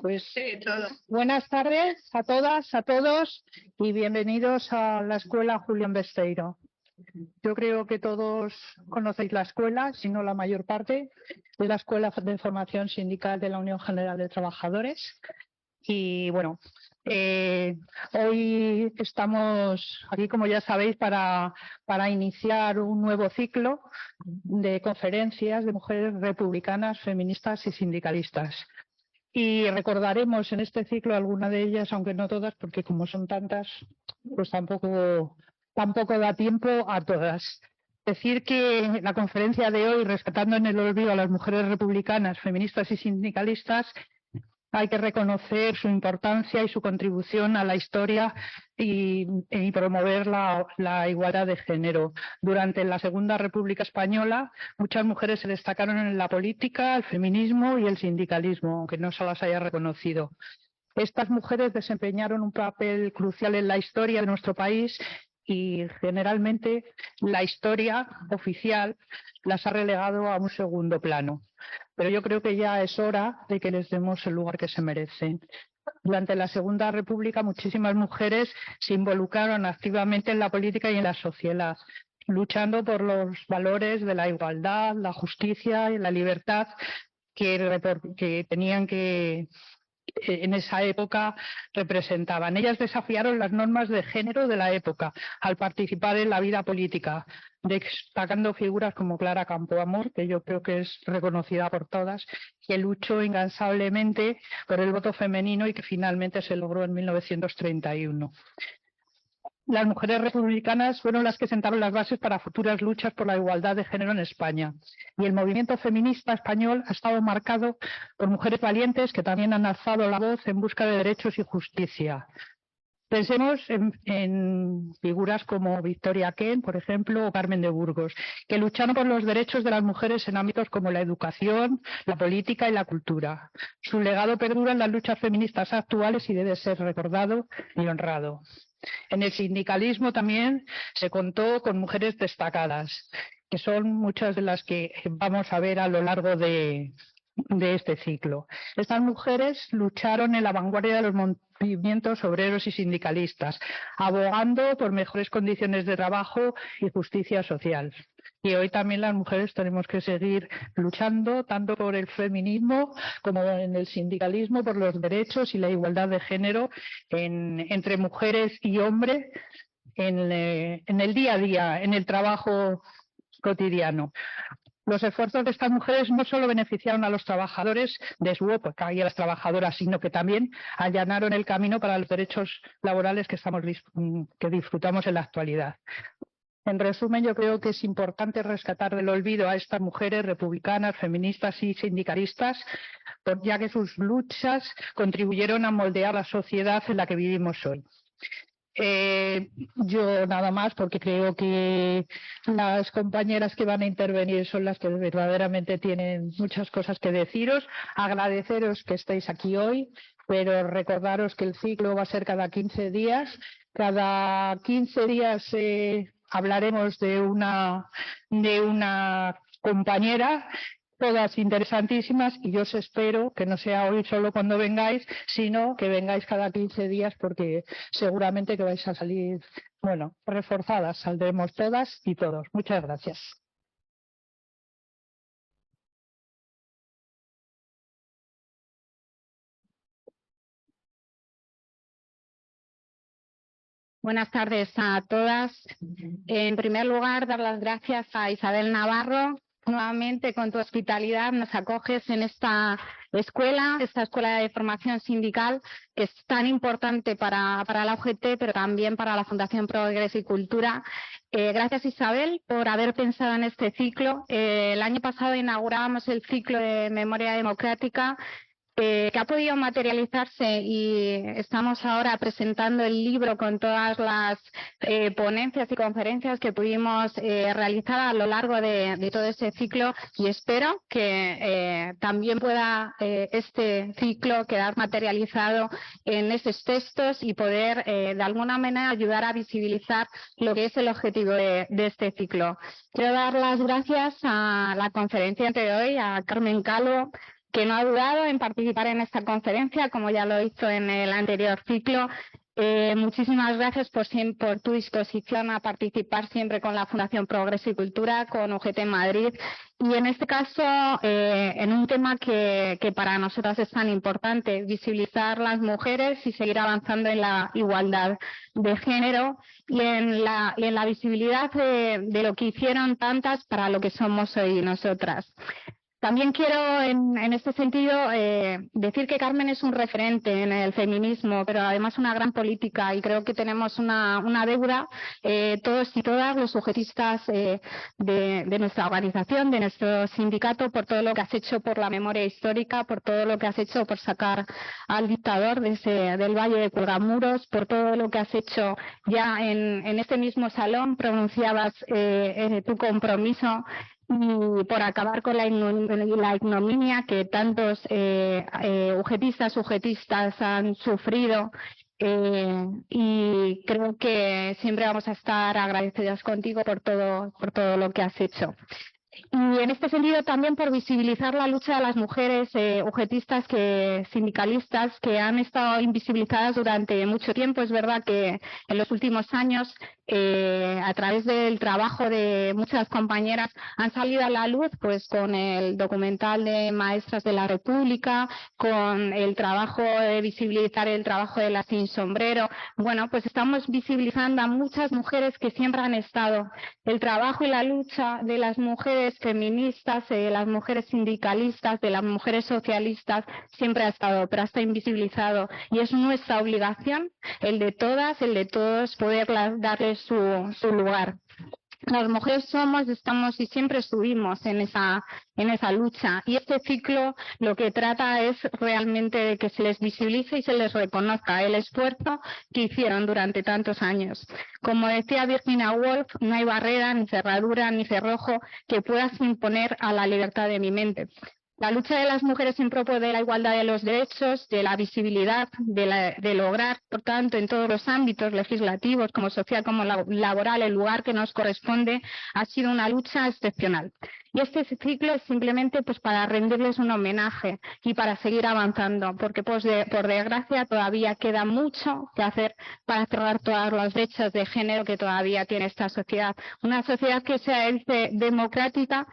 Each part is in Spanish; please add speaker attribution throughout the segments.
Speaker 1: Pues buenas tardes a todas, a todos y bienvenidos a la Escuela Julián Besteiro. Yo creo que todos conocéis la escuela, si no la mayor parte, es la Escuela de Formación Sindical de la Unión General de Trabajadores. Y bueno, hoy estamos aquí, como ya sabéis, para iniciar un nuevo ciclo de conferencias de mujeres republicanas, feministas y sindicalistas. Y recordaremos en este ciclo alguna de ellas, aunque no todas, porque como son tantas, pues tampoco da tiempo a todas. Decir que la conferencia de hoy, rescatando en el olvido a las mujeres republicanas, feministas y sindicalistas, hay que reconocer su importancia y su contribución a la historia y promover la igualdad de género. Durante la Segunda República Española, muchas mujeres se destacaron en la política, el feminismo y el sindicalismo, aunque no se las haya reconocido. Estas mujeres desempeñaron un papel crucial en la historia de nuestro país y generalmente la historia oficial las ha relegado a un segundo plano. Pero yo creo que ya es hora de que les demos el lugar que se merecen. Durante la Segunda República muchísimas mujeres se involucraron activamente en la política y en la sociedad, luchando por los valores de la igualdad, la justicia y la libertad que tenían que en esa época representaban. Ellas desafiaron las normas de género de la época al participar en la vida política, destacando figuras como Clara Campoamor, que yo creo que es reconocida por todas, que luchó incansablemente por el voto femenino y que finalmente se logró en 1931. Las mujeres republicanas fueron las que sentaron las bases para futuras luchas por la igualdad de género en España. Y el movimiento feminista español ha estado marcado por mujeres valientes que también han alzado la voz en busca de derechos y justicia. Pensemos en figuras como Victoria Kent, por ejemplo, o Carmen de Burgos, que lucharon por los derechos de las mujeres en ámbitos como la educación, la política y la cultura. Su legado perdura en las luchas feministas actuales y debe ser recordado y honrado. En el sindicalismo también se contó con mujeres destacadas, que son muchas de las que vamos a ver a lo largo de este ciclo. Estas mujeres lucharon en la vanguardia de los movimientos obreros y sindicalistas, abogando por mejores condiciones de trabajo y justicia social. Y hoy también las mujeres tenemos que seguir luchando tanto por el feminismo como en el sindicalismo, por los derechos y la igualdad de género entre mujeres y hombres en el día a día, en el trabajo cotidiano. Los esfuerzos de estas mujeres no solo beneficiaron a los trabajadores de su época y a las trabajadoras, sino que también allanaron el camino para los derechos laborales que disfrutamos en la actualidad. En resumen, yo creo que es importante rescatar del olvido a estas mujeres republicanas, feministas y sindicalistas, ya que sus luchas contribuyeron a moldear la sociedad en la que vivimos hoy. Yo nada más, porque creo que las compañeras que van a intervenir son las que verdaderamente tienen muchas cosas que deciros. Agradeceros que estéis aquí hoy, pero recordaros que el ciclo va a ser cada 15 días. Cada 15 días hablaremos de una compañera, todas interesantísimas, y yo os espero que no sea hoy solo cuando vengáis, sino que vengáis cada 15 días, porque seguramente que vais a salir, bueno, reforzadas, saldremos todas y todos. Muchas gracias.
Speaker 2: Buenas tardes a todas. En primer lugar, dar las gracias a Isabel Navarro. Nuevamente, con tu hospitalidad, nos acoges en esta escuela de formación sindical, que es tan importante para la UGT, pero también para la Fundación Progreso y Cultura. Gracias, Isabel, por haber pensado en este ciclo. El año pasado inaugurábamos el ciclo de Memoria Democrática, que ha podido materializarse, y estamos ahora presentando el libro con todas las ponencias y conferencias que pudimos realizar a lo largo de todo ese ciclo, y espero que también pueda este ciclo quedar materializado en esos textos y poder de alguna manera ayudar a visibilizar lo que es el objetivo de este ciclo. Quiero dar las gracias a la conferenciante de hoy, a Carmen Calvo, que no ha dudado en participar en esta conferencia, como ya lo hizo en el anterior ciclo. Muchísimas gracias por tu disposición a participar siempre con la Fundación Progreso y Cultura, con UGT Madrid, y en este caso en un tema que para nosotras es tan importante: visibilizar las mujeres y seguir avanzando en la igualdad de género y en la visibilidad de lo que hicieron tantas para lo que somos hoy nosotras. También quiero, en este sentido, decir que Carmen es un referente en el feminismo, pero además una gran política, y creo que tenemos una deuda, todos y todas los sujetistas de nuestra organización, de nuestro sindicato, por todo lo que has hecho por la memoria histórica, por todo lo que has hecho por sacar al dictador del Valle de Cuelgamuros, por todo lo que has hecho ya en este mismo salón. Pronunciabas tu compromiso y por acabar con la ignominia que tantos sujetistas han sufrido, y creo que siempre vamos a estar agradecidas contigo por todo lo que has hecho. Y en este sentido también por visibilizar la lucha de las mujeres UGTistas, sindicalistas, que han estado invisibilizadas durante mucho tiempo. Es verdad que en los últimos años, a través del trabajo de muchas compañeras, han salido a la luz, pues con el documental de Maestras de la República, con el trabajo de visibilizar el trabajo de las Sin Sombrero. Bueno, pues estamos visibilizando a muchas mujeres que siempre han estado. El trabajo y la lucha de las mujeres feministas, de las mujeres sindicalistas, de las mujeres socialistas, siempre ha estado, pero está invisibilizado, y es nuestra obligación, el de todas, el de todos, poder darles su lugar. Las mujeres somos, estamos y siempre estuvimos en esa lucha, y este ciclo lo que trata es realmente de que se les visibilice y se les reconozca el esfuerzo que hicieron durante tantos años. Como decía Virginia Woolf, no hay barrera, ni cerradura, ni cerrojo que puedas imponer a la libertad de mi mente. La lucha de las mujeres en pro de la igualdad de los derechos, de la visibilidad, de lograr, por tanto, en todos los ámbitos legislativos, como social, como laboral, el lugar que nos corresponde, ha sido una lucha excepcional. Y este ciclo es simplemente pues para rendirles un homenaje y para seguir avanzando, porque por desgracia todavía queda mucho que hacer para cerrar todas las brechas de género que todavía tiene esta sociedad. Una sociedad que se dice democrática.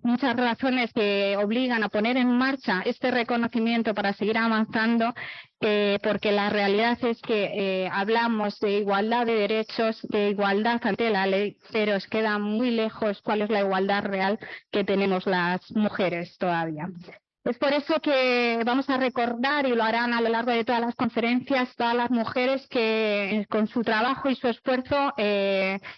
Speaker 2: Muchas razones que obligan a poner en marcha este reconocimiento para seguir avanzando, porque la realidad es que hablamos de igualdad de derechos, de igualdad ante la ley, pero os queda muy lejos cuál es la igualdad real que tenemos las mujeres todavía. Es por eso que vamos a recordar, y lo harán a lo largo de todas las conferencias, todas las mujeres que con su trabajo y su esfuerzo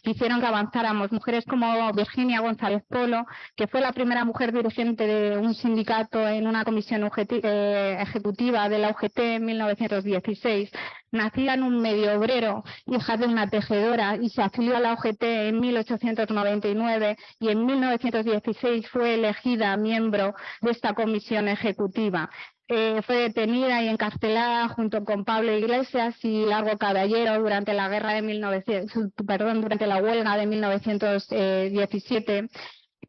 Speaker 2: hicieron que avanzáramos. Mujeres como Virginia González Polo, que fue la primera mujer dirigente de un sindicato en una comisión ejecutiva de la UGT en 1916. Nacida en un medio obrero, hija de una tejedora, y se afilió a la UGT en 1899, y en 1916 fue elegida miembro de esta comisión ejecutiva. Fue detenida y encarcelada junto con Pablo Iglesias y Largo Caballero durante la durante la huelga de 1917.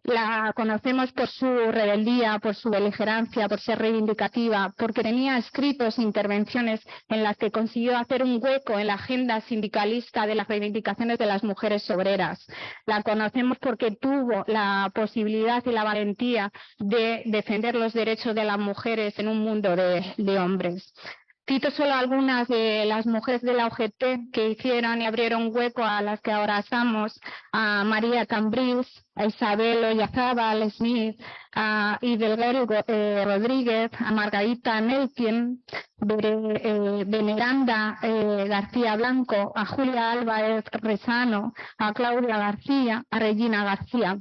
Speaker 2: La conocemos por su rebeldía, por su beligerancia, por ser reivindicativa, porque tenía escritos e intervenciones en las que consiguió hacer un hueco en la agenda sindicalista de las reivindicaciones de las mujeres obreras. La conocemos porque tuvo la posibilidad y la valentía de defender los derechos de las mujeres en un mundo de hombres. Cito solo algunas de las mujeres de la UGT que hicieron y abrieron hueco a las que ahora estamos: a María Cambrils, a Isabel Oyarzábal Smith, a Idelguer Rodríguez, a Margarita Nelkien, Veneranda García Blanco, a Julia Álvarez Rezano, a Claudia García, a Regina García.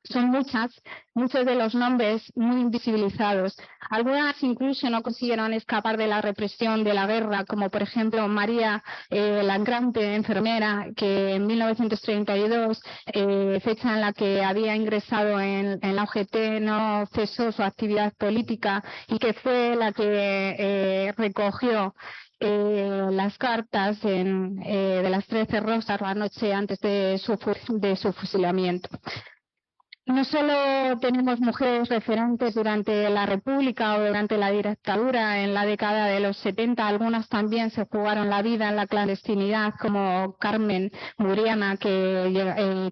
Speaker 2: Son muchos de los nombres muy invisibilizados. Algunas incluso no consiguieron escapar de la represión de la guerra, como por ejemplo María Langrante, enfermera, que en 1932, fecha en la que había ingresado en la UGT, no cesó su actividad política, y que fue la que recogió las cartas de las 13 Rosas la noche antes de su fusilamiento. No solo tenemos mujeres referentes durante la República o durante la dictadura en la década de los 70, algunas también se jugaron la vida en la clandestinidad, como Carmen Muriana, que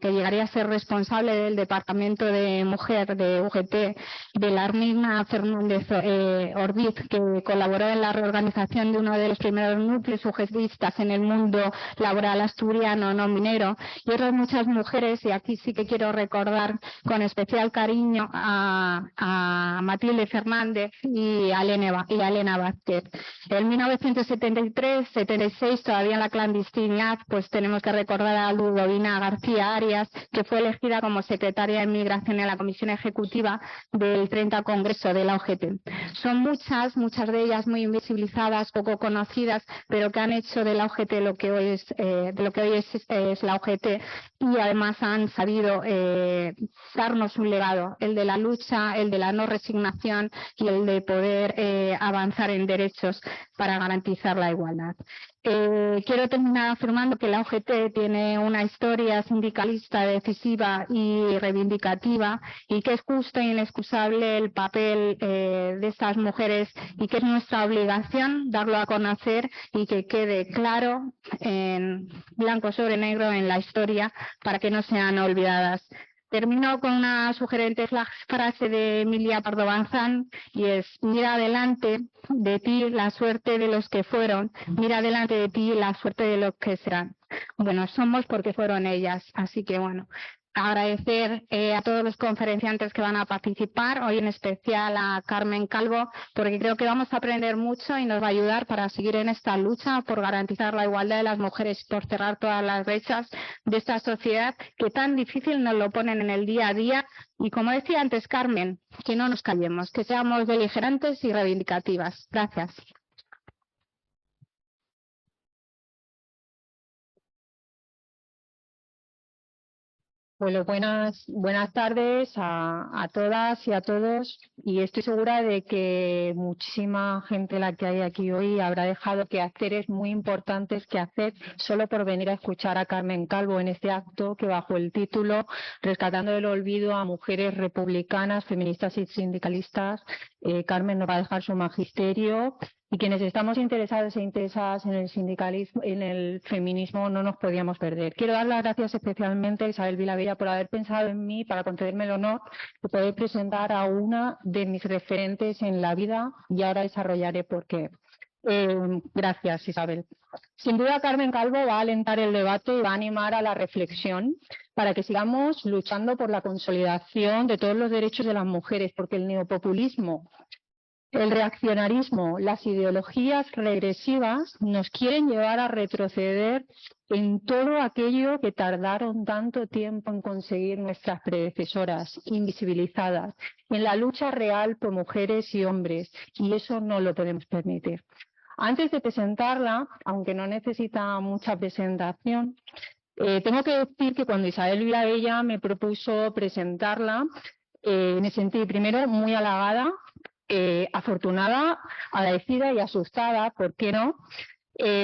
Speaker 2: llegaría a ser responsable del Departamento de Mujer de UGT, de la Armina Fernández Ordiz, que colaboró en la reorganización de uno de los primeros núcleos sujetistas en el mundo laboral asturiano no minero, y otras muchas mujeres, y aquí sí que quiero recordar con especial cariño a Matilde Fernández y a Elena Vázquez. En 1973-76, todavía en la clandestinidad, pues tenemos que recordar a Ludovina García Arias, que fue elegida como secretaria de Migración en la Comisión Ejecutiva del 30 Congreso de la OGT. Son muchas de ellas muy invisibilizadas, poco conocidas, pero que han hecho de la OGT lo que hoy es la OGT, y además han sabido darnos un legado, el de la lucha, el de la no resignación y el de poder avanzar en derechos para garantizar la igualdad. Quiero terminar afirmando que la UGT tiene una historia sindicalista decisiva y reivindicativa, y que es justo e inexcusable el papel de estas mujeres, y que es nuestra obligación darlo a conocer y que quede claro en blanco sobre negro en la historia para que no sean olvidadas. Termino con una sugerente frase de Emilia Pardo Bazán, y es: mira adelante de ti la suerte de los que fueron, mira adelante de ti la suerte de los que serán. Bueno, somos porque fueron ellas, así que bueno, agradecer a todos los conferenciantes que van a participar, hoy en especial a Carmen Calvo, porque creo que vamos a aprender mucho y nos va a ayudar para seguir en esta lucha por garantizar la igualdad de las mujeres y por cerrar todas las brechas de esta sociedad que tan difícil nos lo ponen en el día a día. Y como decía antes Carmen, que no nos callemos, que seamos beligerantes y reivindicativas. Gracias.
Speaker 1: Bueno, buenas tardes a todas y a todos, y estoy segura de que muchísima gente la que hay aquí hoy habrá dejado quehaceres muy importantes que hacer solo por venir a escuchar a Carmen Calvo en este acto que, bajo el título Rescatando del olvido a mujeres republicanas, feministas y sindicalistas, Carmen nos va a dejar su magisterio. Y quienes estamos interesados e interesadas en el sindicalismo, en el feminismo, no nos podíamos perder. Quiero dar las gracias especialmente a Isabel Vilabella por haber pensado en mí para concederme el honor de poder presentar a una de mis referentes en la vida, y ahora desarrollaré por qué. Gracias, Isabel. Sin duda, Carmen Calvo va a alentar el debate y va a animar a la reflexión para que sigamos luchando por la consolidación de todos los derechos de las mujeres, porque el neopopulismo, el reaccionarismo, las ideologías regresivas nos quieren llevar a retroceder en todo aquello que tardaron tanto tiempo en conseguir nuestras predecesoras, invisibilizadas, en la lucha real por mujeres y hombres, y eso no lo podemos permitir. Antes de presentarla, aunque no necesita mucha presentación, tengo que decir que cuando Isabel Vilabella me propuso presentarla, me sentí primero muy halagada, afortunada, agradecida y asustada, ¿por qué no?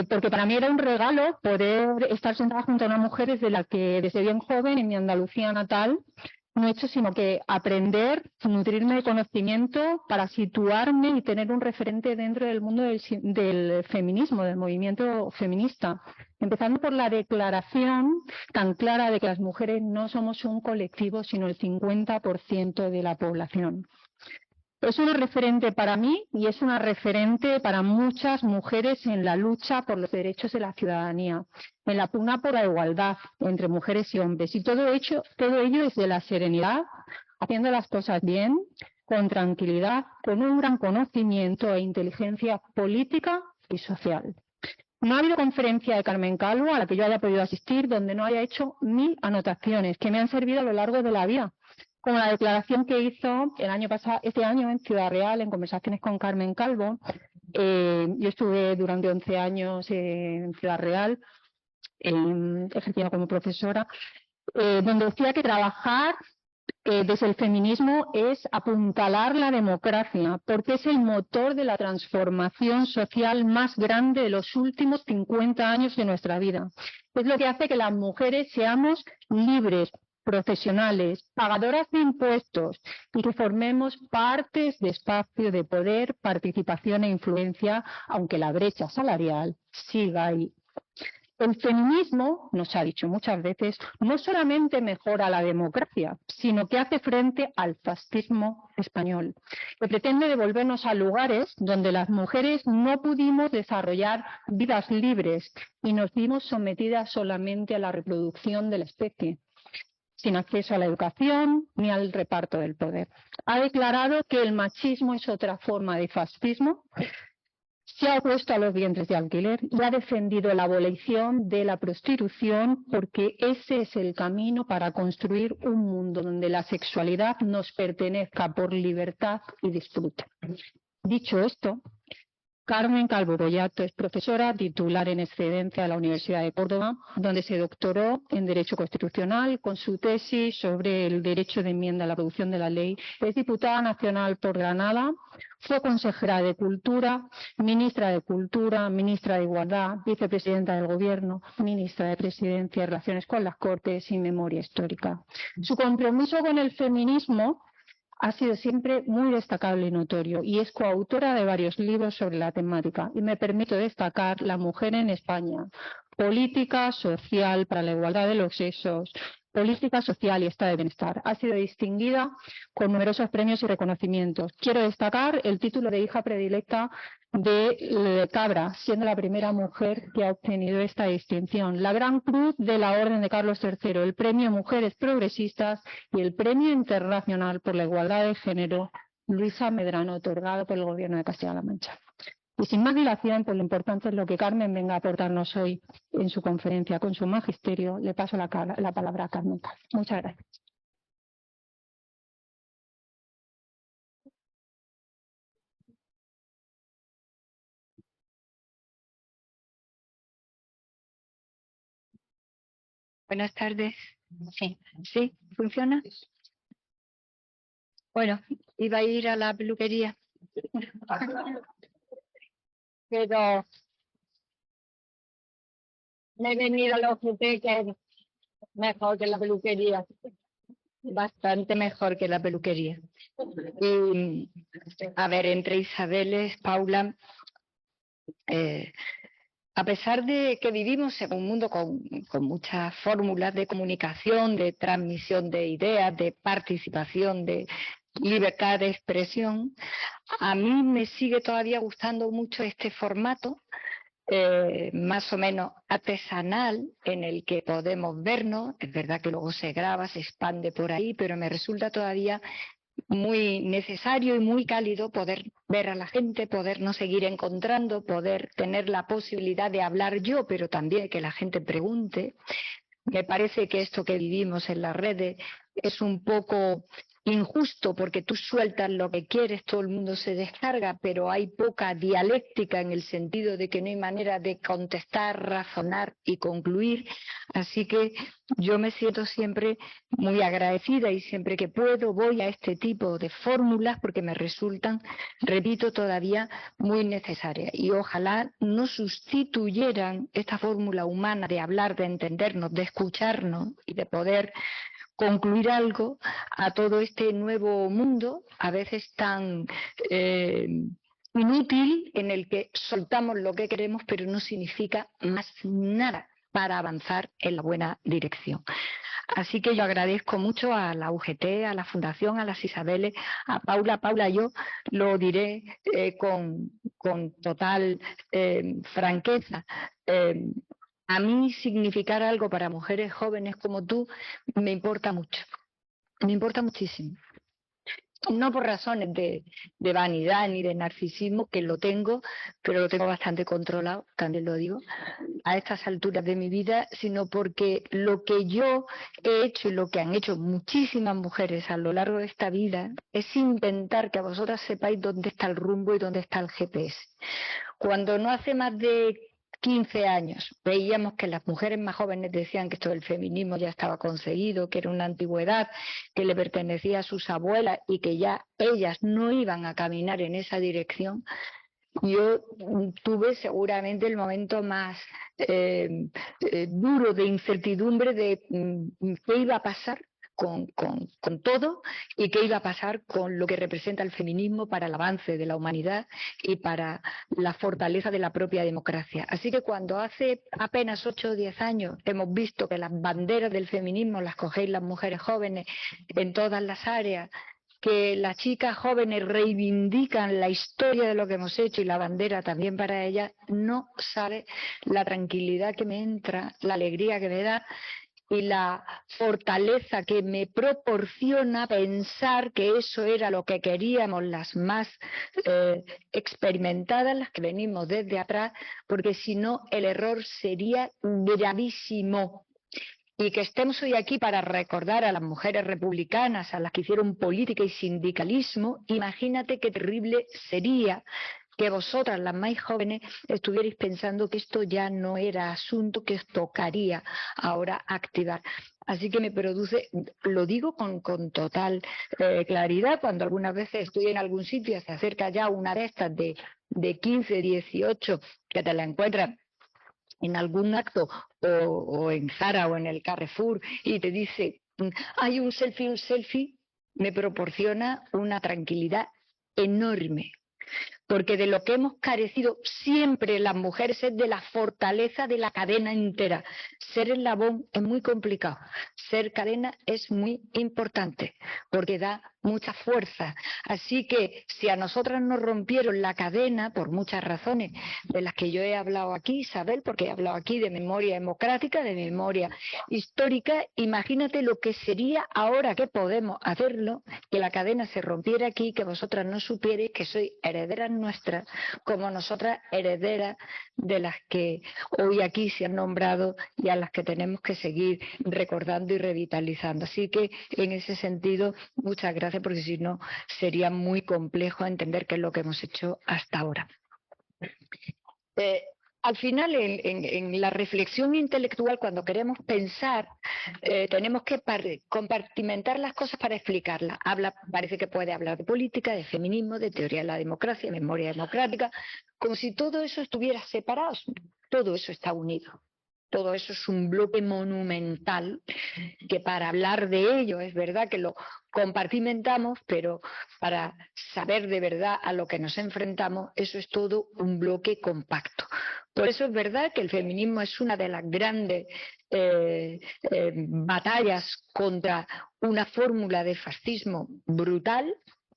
Speaker 1: Porque para mí era un regalo poder estar sentada junto a una mujer desde la que desde bien joven en mi Andalucía natal no he hecho sino que aprender, nutrirme de conocimiento para situarme y tener un referente dentro del mundo del feminismo, del movimiento feminista. Empezando por la declaración tan clara de que las mujeres no somos un colectivo, sino el 50% de la población. Es una referente para mí y es una referente para muchas mujeres en la lucha por los derechos de la ciudadanía, en la pugna por la igualdad entre mujeres y hombres. Y todo ello desde la serenidad, haciendo las cosas bien, con tranquilidad, con un gran conocimiento e inteligencia política y social. No ha habido conferencia de Carmen Calvo a la que yo haya podido asistir donde no haya hecho 1000 anotaciones que me han servido a lo largo de la vida, como la declaración que hizo este año en Ciudad Real, en conversaciones con Carmen Calvo. Yo estuve durante 11 años en Ciudad Real, ejerciendo como profesora, donde decía que trabajar desde el feminismo es apuntalar la democracia, porque es el motor de la transformación social más grande de los últimos 50 años de nuestra vida. Es lo que hace que las mujeres seamos libres, profesionales, pagadoras de impuestos y que formemos partes de espacio de poder, participación e influencia, aunque la brecha salarial siga ahí. El feminismo, nos ha dicho muchas veces, no solamente mejora la democracia, sino que hace frente al fascismo español, que pretende devolvernos a lugares donde las mujeres no pudimos desarrollar vidas libres y nos vimos sometidas solamente a la reproducción de la especie, sin acceso a la educación ni al reparto del poder. Ha declarado que el machismo es otra forma de fascismo. Se ha opuesto a los vientres de alquiler y ha defendido la abolición de la prostitución porque ese es el camino para construir un mundo donde la sexualidad nos pertenezca por libertad y disfrute. Dicho esto, Carmen Calvo Boyato es profesora titular en excedencia de la Universidad de Córdoba, donde se doctoró en Derecho Constitucional con su tesis sobre el derecho de enmienda a la producción de la ley. Es diputada nacional por Granada, fue consejera de Cultura, ministra de Igualdad, vicepresidenta del Gobierno, ministra de Presidencia y Relaciones con las Cortes y Memoria Histórica. Su compromiso con el feminismo ha sido siempre muy destacable y notorio y es coautora de varios libros sobre la temática. Y me permito destacar La mujer en España, política social para la igualdad de los sexos, política social y estado de bienestar. Ha sido distinguida con numerosos premios y reconocimientos. Quiero destacar el título de hija predilecta de Cabra, siendo la primera mujer que ha obtenido esta distinción. La Gran Cruz de la Orden de Carlos III, el Premio Mujeres Progresistas y el Premio Internacional por la Igualdad de Género Luisa Medrano, otorgado por el Gobierno de Castilla-La Mancha. Y sin más dilación, pues lo importante es lo que Carmen venga a aportarnos hoy en su conferencia con su magisterio. Le paso la palabra a Carmen. Muchas gracias.
Speaker 3: Buenas tardes. Sí, ¿funciona? Bueno, iba a ir a la peluquería. Pero me he venido a la UGT, que es mejor que la peluquería. Bastante mejor que la peluquería. Y, a ver, entre Isabeles, Paula, a pesar de que vivimos en un mundo con muchas fórmulas de comunicación, de transmisión de ideas, de participación, de libertad de expresión, a mí me sigue todavía gustando mucho este formato más o menos artesanal en el que podemos vernos. Es verdad que luego se graba, se expande por ahí, pero me resulta todavía muy necesario y muy cálido poder ver a la gente, podernos seguir encontrando, poder tener la posibilidad de hablar yo, pero también que la gente pregunte. Me parece que esto que vivimos en las redes es un poco injusto porque tú sueltas lo que quieres, todo el mundo se descarga, pero hay poca dialéctica en el sentido de que no hay manera de contestar, razonar y concluir. Así que yo me siento siempre muy agradecida y siempre que puedo voy a este tipo de fórmulas porque me resultan, repito, todavía muy necesarias. Y ojalá no sustituyeran esta fórmula humana de hablar, de entendernos, de escucharnos y de poder concluir algo a todo este nuevo mundo, a veces tan inútil, en el que soltamos lo que queremos, pero no significa más nada para avanzar en la buena dirección. Así que yo agradezco mucho a la UGT, a la Fundación, a las Isabeles, a Paula. Paula, yo lo diré con total franqueza. A mí significar algo para mujeres jóvenes como tú me importa mucho, me importa muchísimo. No por razones de vanidad ni de narcisismo, que lo tengo, pero lo tengo bastante controlado, también lo digo, a estas alturas de mi vida, sino porque lo que yo he hecho y lo que han hecho muchísimas mujeres a lo largo de esta vida es intentar que vosotras sepáis dónde está el rumbo y dónde está el GPS. Cuando no hace más de 15 años veíamos que las mujeres más jóvenes decían que esto del feminismo ya estaba conseguido, que era una antigüedad, que le pertenecía a sus abuelas y que ya ellas no iban a caminar en esa dirección. Yo tuve seguramente el momento más duro de incertidumbre de qué iba a pasar con todo y qué iba a pasar con lo que representa el feminismo para el avance de la humanidad y para la fortaleza de la propia democracia. Así que cuando hace apenas 8 o 10 años hemos visto que las banderas del feminismo las cogéis las mujeres jóvenes en todas las áreas, que las chicas jóvenes reivindican la historia de lo que hemos hecho y la bandera también para ellas, no sabe la tranquilidad que me entra, la alegría que me da y la fortaleza que me proporciona pensar que eso era lo que queríamos las más experimentadas, las que venimos desde atrás, porque si no el error sería gravísimo. Y que estemos hoy aquí para recordar a las mujeres republicanas, a las que hicieron política y sindicalismo, imagínate qué terrible sería que vosotras, las más jóvenes, estuvierais pensando que esto ya no era asunto que os tocaría ahora activar. Así que me produce, lo digo con total claridad, cuando algunas veces estoy en algún sitio y se acerca ya una de estas de 15, 18, que te la encuentras en algún acto o en Zara o en el Carrefour y te dice, hay un selfie, me proporciona una tranquilidad enorme. Porque de lo que hemos carecido siempre las mujeres es de la fortaleza de la cadena entera. Ser eslabón es muy complicado, ser cadena es muy importante, porque da mucha fuerza. Así que si a nosotras nos rompieron la cadena, por muchas razones de las que yo he hablado aquí, Isabel, porque he hablado aquí de memoria democrática, de memoria histórica, imagínate lo que sería ahora que podemos hacerlo, que la cadena se rompiera aquí, que vosotras no supierais que sois herederas nuestras, como nosotras herederas de las que hoy aquí se han nombrado y a las que tenemos que seguir recordando y revitalizando. Así que en ese sentido, muchas gracias, porque si no sería muy complejo entender qué es lo que hemos hecho hasta ahora. Al final, en la reflexión intelectual, cuando queremos pensar, tenemos que compartimentar las cosas para explicarlas. Parece que puede hablar de política, de feminismo, de teoría de la democracia, de memoria democrática, como si todo eso estuviera separado. Todo eso está unido. Todo eso es un bloque monumental que para hablar de ello es verdad que lo compartimentamos, pero para saber de verdad a lo que nos enfrentamos, eso es todo un bloque compacto. Por eso es verdad que el feminismo es una de las grandes batallas contra una fórmula de fascismo brutal,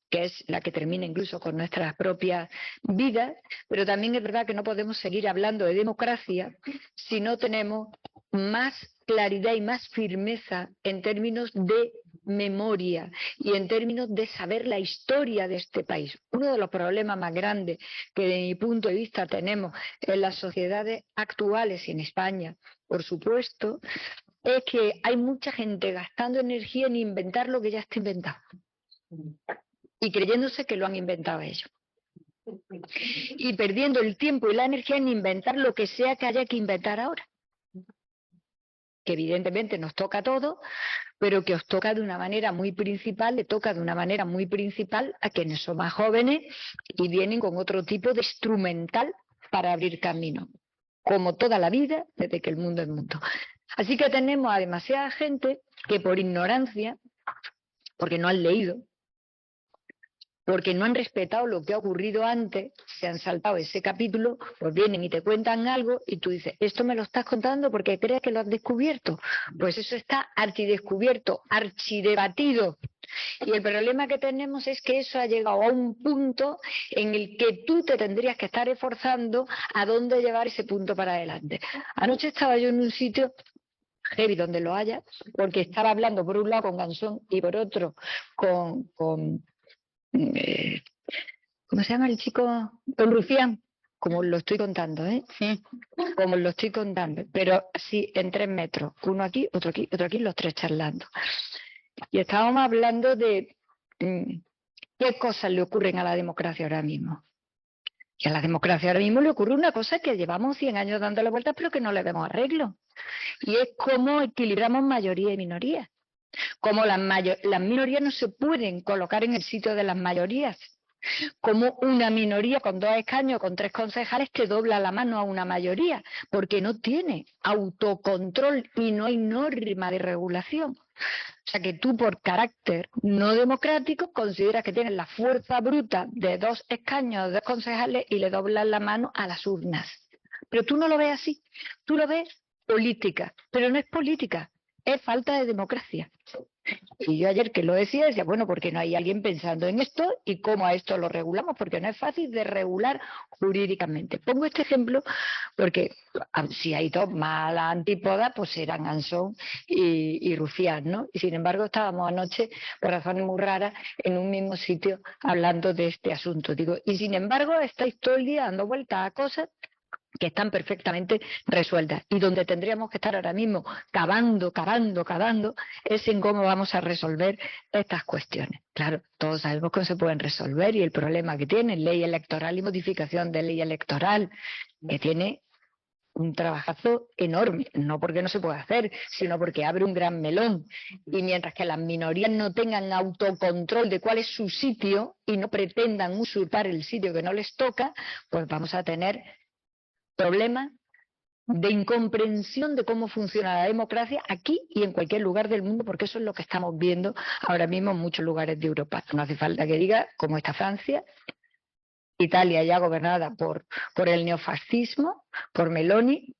Speaker 3: que es la que termina incluso con nuestras propias vidas, pero también es verdad que no podemos seguir hablando de democracia si no tenemos más claridad y más firmeza en términos de memoria y en términos de saber la historia de este país. Uno de los problemas más grandes que desde mi punto de vista tenemos en las sociedades actuales y en España, por supuesto, es que hay mucha gente gastando energía en inventar lo que ya está inventado y creyéndose que lo han inventado ellos. Y perdiendo el tiempo y la energía en inventar lo que sea que haya que inventar ahora. Que evidentemente nos toca a todos, pero que os toca de una manera muy principal, le toca de una manera muy principal a quienes son más jóvenes y vienen con otro tipo de instrumental para abrir camino, como toda la vida, desde que el mundo es mundo. Así que tenemos a demasiada gente que por ignorancia, porque no han leído, porque no han respetado lo que ha ocurrido antes, se han saltado ese capítulo, pues vienen y te cuentan algo y tú dices, esto me lo estás contando porque crees que lo has descubierto. Pues eso está archidescubierto, archidebatido. Y el problema que tenemos es que eso ha llegado a un punto en el que tú te tendrías que estar esforzando a dónde llevar ese punto para adelante. Anoche estaba yo en un sitio heavy donde lo haya, porque estaba hablando por un lado con Gansón y por otro con ¿cómo se llama el chico? Con Rufián, como lo estoy contando, Sí, como lo estoy contando, pero sí, en 3 metros, uno aquí, otro aquí, los tres charlando. Y estábamos hablando de qué cosas le ocurren a la democracia ahora mismo. Y a la democracia ahora mismo le ocurre una cosa que llevamos 100 años dándole vueltas, pero que no le vemos arreglo. Y es cómo equilibramos mayoría y minoría. Como las minorías no se pueden colocar en el sitio de las mayorías. Como una minoría con 2 escaños, con 3 concejales, que dobla la mano a una mayoría, porque no tiene autocontrol y no hay norma de regulación. O sea que tú, por carácter no democrático, consideras que tienes la fuerza bruta de 2 escaños, de 2 concejales, y le doblas la mano a las urnas. Pero tú no lo ves así, tú lo ves política, pero no es política, es falta de democracia. Y yo ayer que lo decía, bueno, porque no hay alguien pensando en esto y cómo a esto lo regulamos, porque no es fácil de regular jurídicamente. Pongo este ejemplo porque si hay 2 malas antípodas, pues serán Anson y Rufián, ¿no? Y sin embargo estábamos anoche, por razones muy raras, en un mismo sitio hablando de este asunto. Digo, y sin embargo estáis todo el día dando vueltas a cosas que están perfectamente resueltas, y donde tendríamos que estar ahora mismo cavando es en cómo vamos a resolver estas cuestiones. Claro, todos sabemos que no se pueden resolver, y el problema que tienen ley electoral y modificación de ley electoral, que tiene un trabajazo enorme, no porque no se pueda hacer, sino porque abre un gran melón, y mientras que las minorías no tengan autocontrol de cuál es su sitio y no pretendan usurpar el sitio que no les toca, pues vamos a tener problemas de incomprensión de cómo funciona la democracia aquí y en cualquier lugar del mundo, porque eso es lo que estamos viendo ahora mismo en muchos lugares de Europa. No hace falta que diga cómo está Francia, Italia ya gobernada por el neofascismo, por Meloni,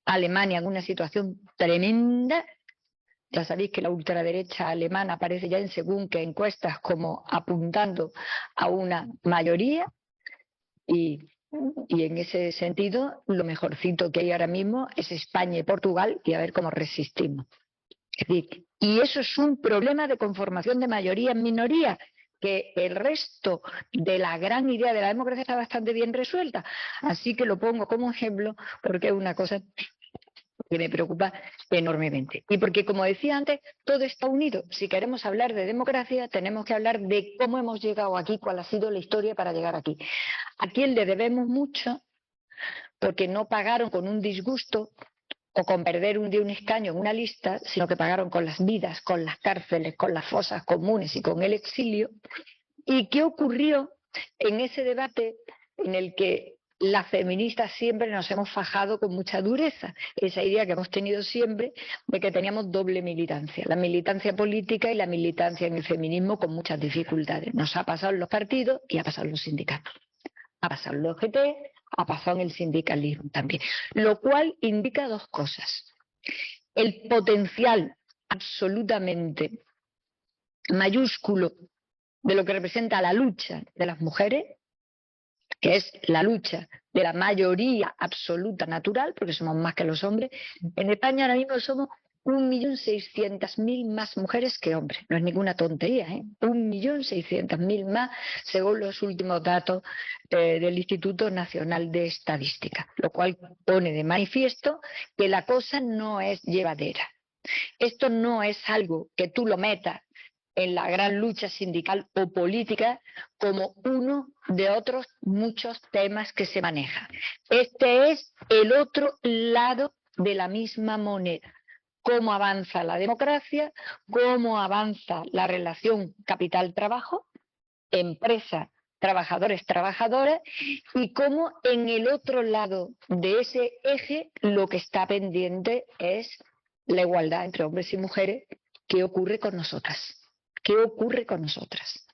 Speaker 3: Alemania en una situación tremenda. Ya sabéis que la ultraderecha alemana aparece ya en según qué encuestas como apuntando a una mayoría, y en ese sentido, lo mejorcito que hay ahora mismo es España y Portugal, y a ver cómo resistimos. Es decir, y eso es un problema de conformación de mayoría en minoría, que el resto de la gran idea de la democracia está bastante bien resuelta. Así que lo pongo como ejemplo porque es una cosa que me preocupa enormemente. Y porque, como decía antes, todo está unido. Si queremos hablar de democracia, tenemos que hablar de cómo hemos llegado aquí, cuál ha sido la historia para llegar aquí. ¿A quién le debemos mucho? Porque no pagaron con un disgusto o con perder un día un escaño en una lista, sino que pagaron con las vidas, con las cárceles, con las fosas comunes y con el exilio. ¿Y qué ocurrió en ese debate en el que las feministas siempre nos hemos fajado con mucha dureza? Esa idea que hemos tenido siempre de que teníamos doble militancia, la militancia política y la militancia en el feminismo, con muchas dificultades. Nos ha pasado en los partidos y ha pasado en los sindicatos. Ha pasado en los OGT, ha pasado en el sindicalismo también. Lo cual indica 2 cosas. El potencial absolutamente mayúsculo de lo que representa la lucha de las mujeres, que es la lucha de la mayoría absoluta natural, porque somos más que los hombres. En España ahora mismo somos 1.600.000 más mujeres que hombres. No es ninguna tontería, ¿eh? 1.600.000 más, según los últimos datos del Instituto Nacional de Estadística, lo cual pone de manifiesto que la cosa no es llevadera. Esto no es algo que tú lo metas en la gran lucha sindical o política como uno de otros muchos temas que se manejan. Este es el otro lado de la misma moneda. Cómo avanza la democracia, cómo avanza la relación capital-trabajo, empresa, trabajadores, trabajadoras, y cómo en el otro lado de ese eje lo que está pendiente es la igualdad entre hombres y mujeres. ¿Qué ocurre con nosotras? ¿Qué ocurre con nosotras?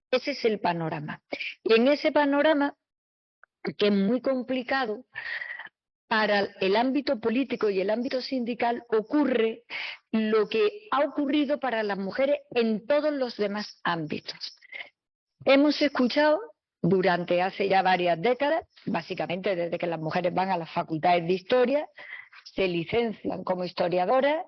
Speaker 3: Ese es el panorama. Y en ese panorama, que es muy complicado, para el ámbito político y el ámbito sindical ocurre lo que ha ocurrido para las mujeres en todos los demás ámbitos. Hemos escuchado durante hace ya varias décadas, básicamente desde que las mujeres van a las facultades de historia, se licencian como historiadoras,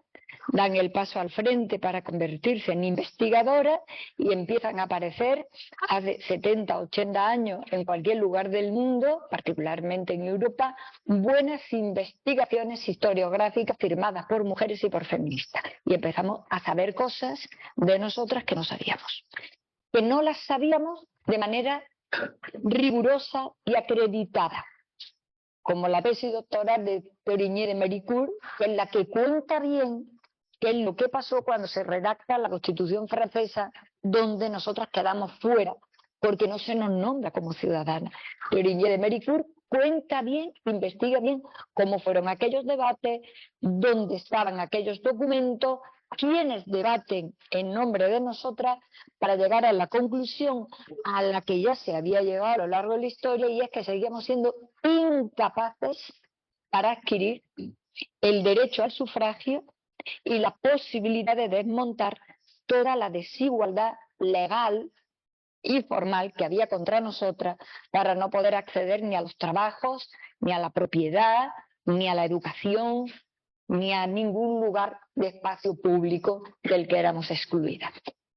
Speaker 3: dan el paso al frente para convertirse en investigadoras y empiezan a aparecer hace 70, 80 años en cualquier lugar del mundo, particularmente en Europa, buenas investigaciones historiográficas firmadas por mujeres y por feministas. Y empezamos a saber cosas de nosotras que no sabíamos. Que no las sabíamos de manera rigurosa y acreditada, como la tesis doctoral de Perigné de Méricourt, en la que cuenta bien qué es lo que pasó cuando se redacta la Constitución francesa, donde nosotras quedamos fuera porque no se nos nombra como ciudadanas. Pero Inger de Méricourt cuenta bien, investiga bien cómo fueron aquellos debates, dónde estaban aquellos documentos, quiénes debaten en nombre de nosotras para llegar a la conclusión a la que ya se había llegado a lo largo de la historia, y es que seguíamos siendo incapaces para adquirir el derecho al sufragio y la posibilidad de desmontar toda la desigualdad legal y formal que había contra nosotras para no poder acceder ni a los trabajos, ni a la propiedad, ni a la educación, ni a ningún lugar de espacio público del que éramos excluidas.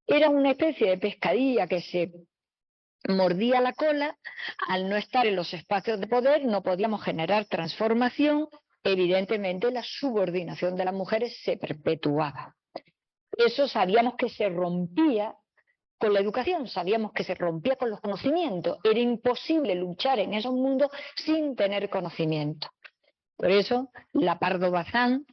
Speaker 3: Era una especie de pescadilla que se mordía la cola. Al no estar en los espacios de poder no podíamos generar transformación. Evidentemente la subordinación de las mujeres se perpetuaba. Eso sabíamos que se rompía con la educación, sabíamos que se rompía con los conocimientos. Era imposible luchar en esos mundos sin tener conocimiento. Por eso la Pardo Bazán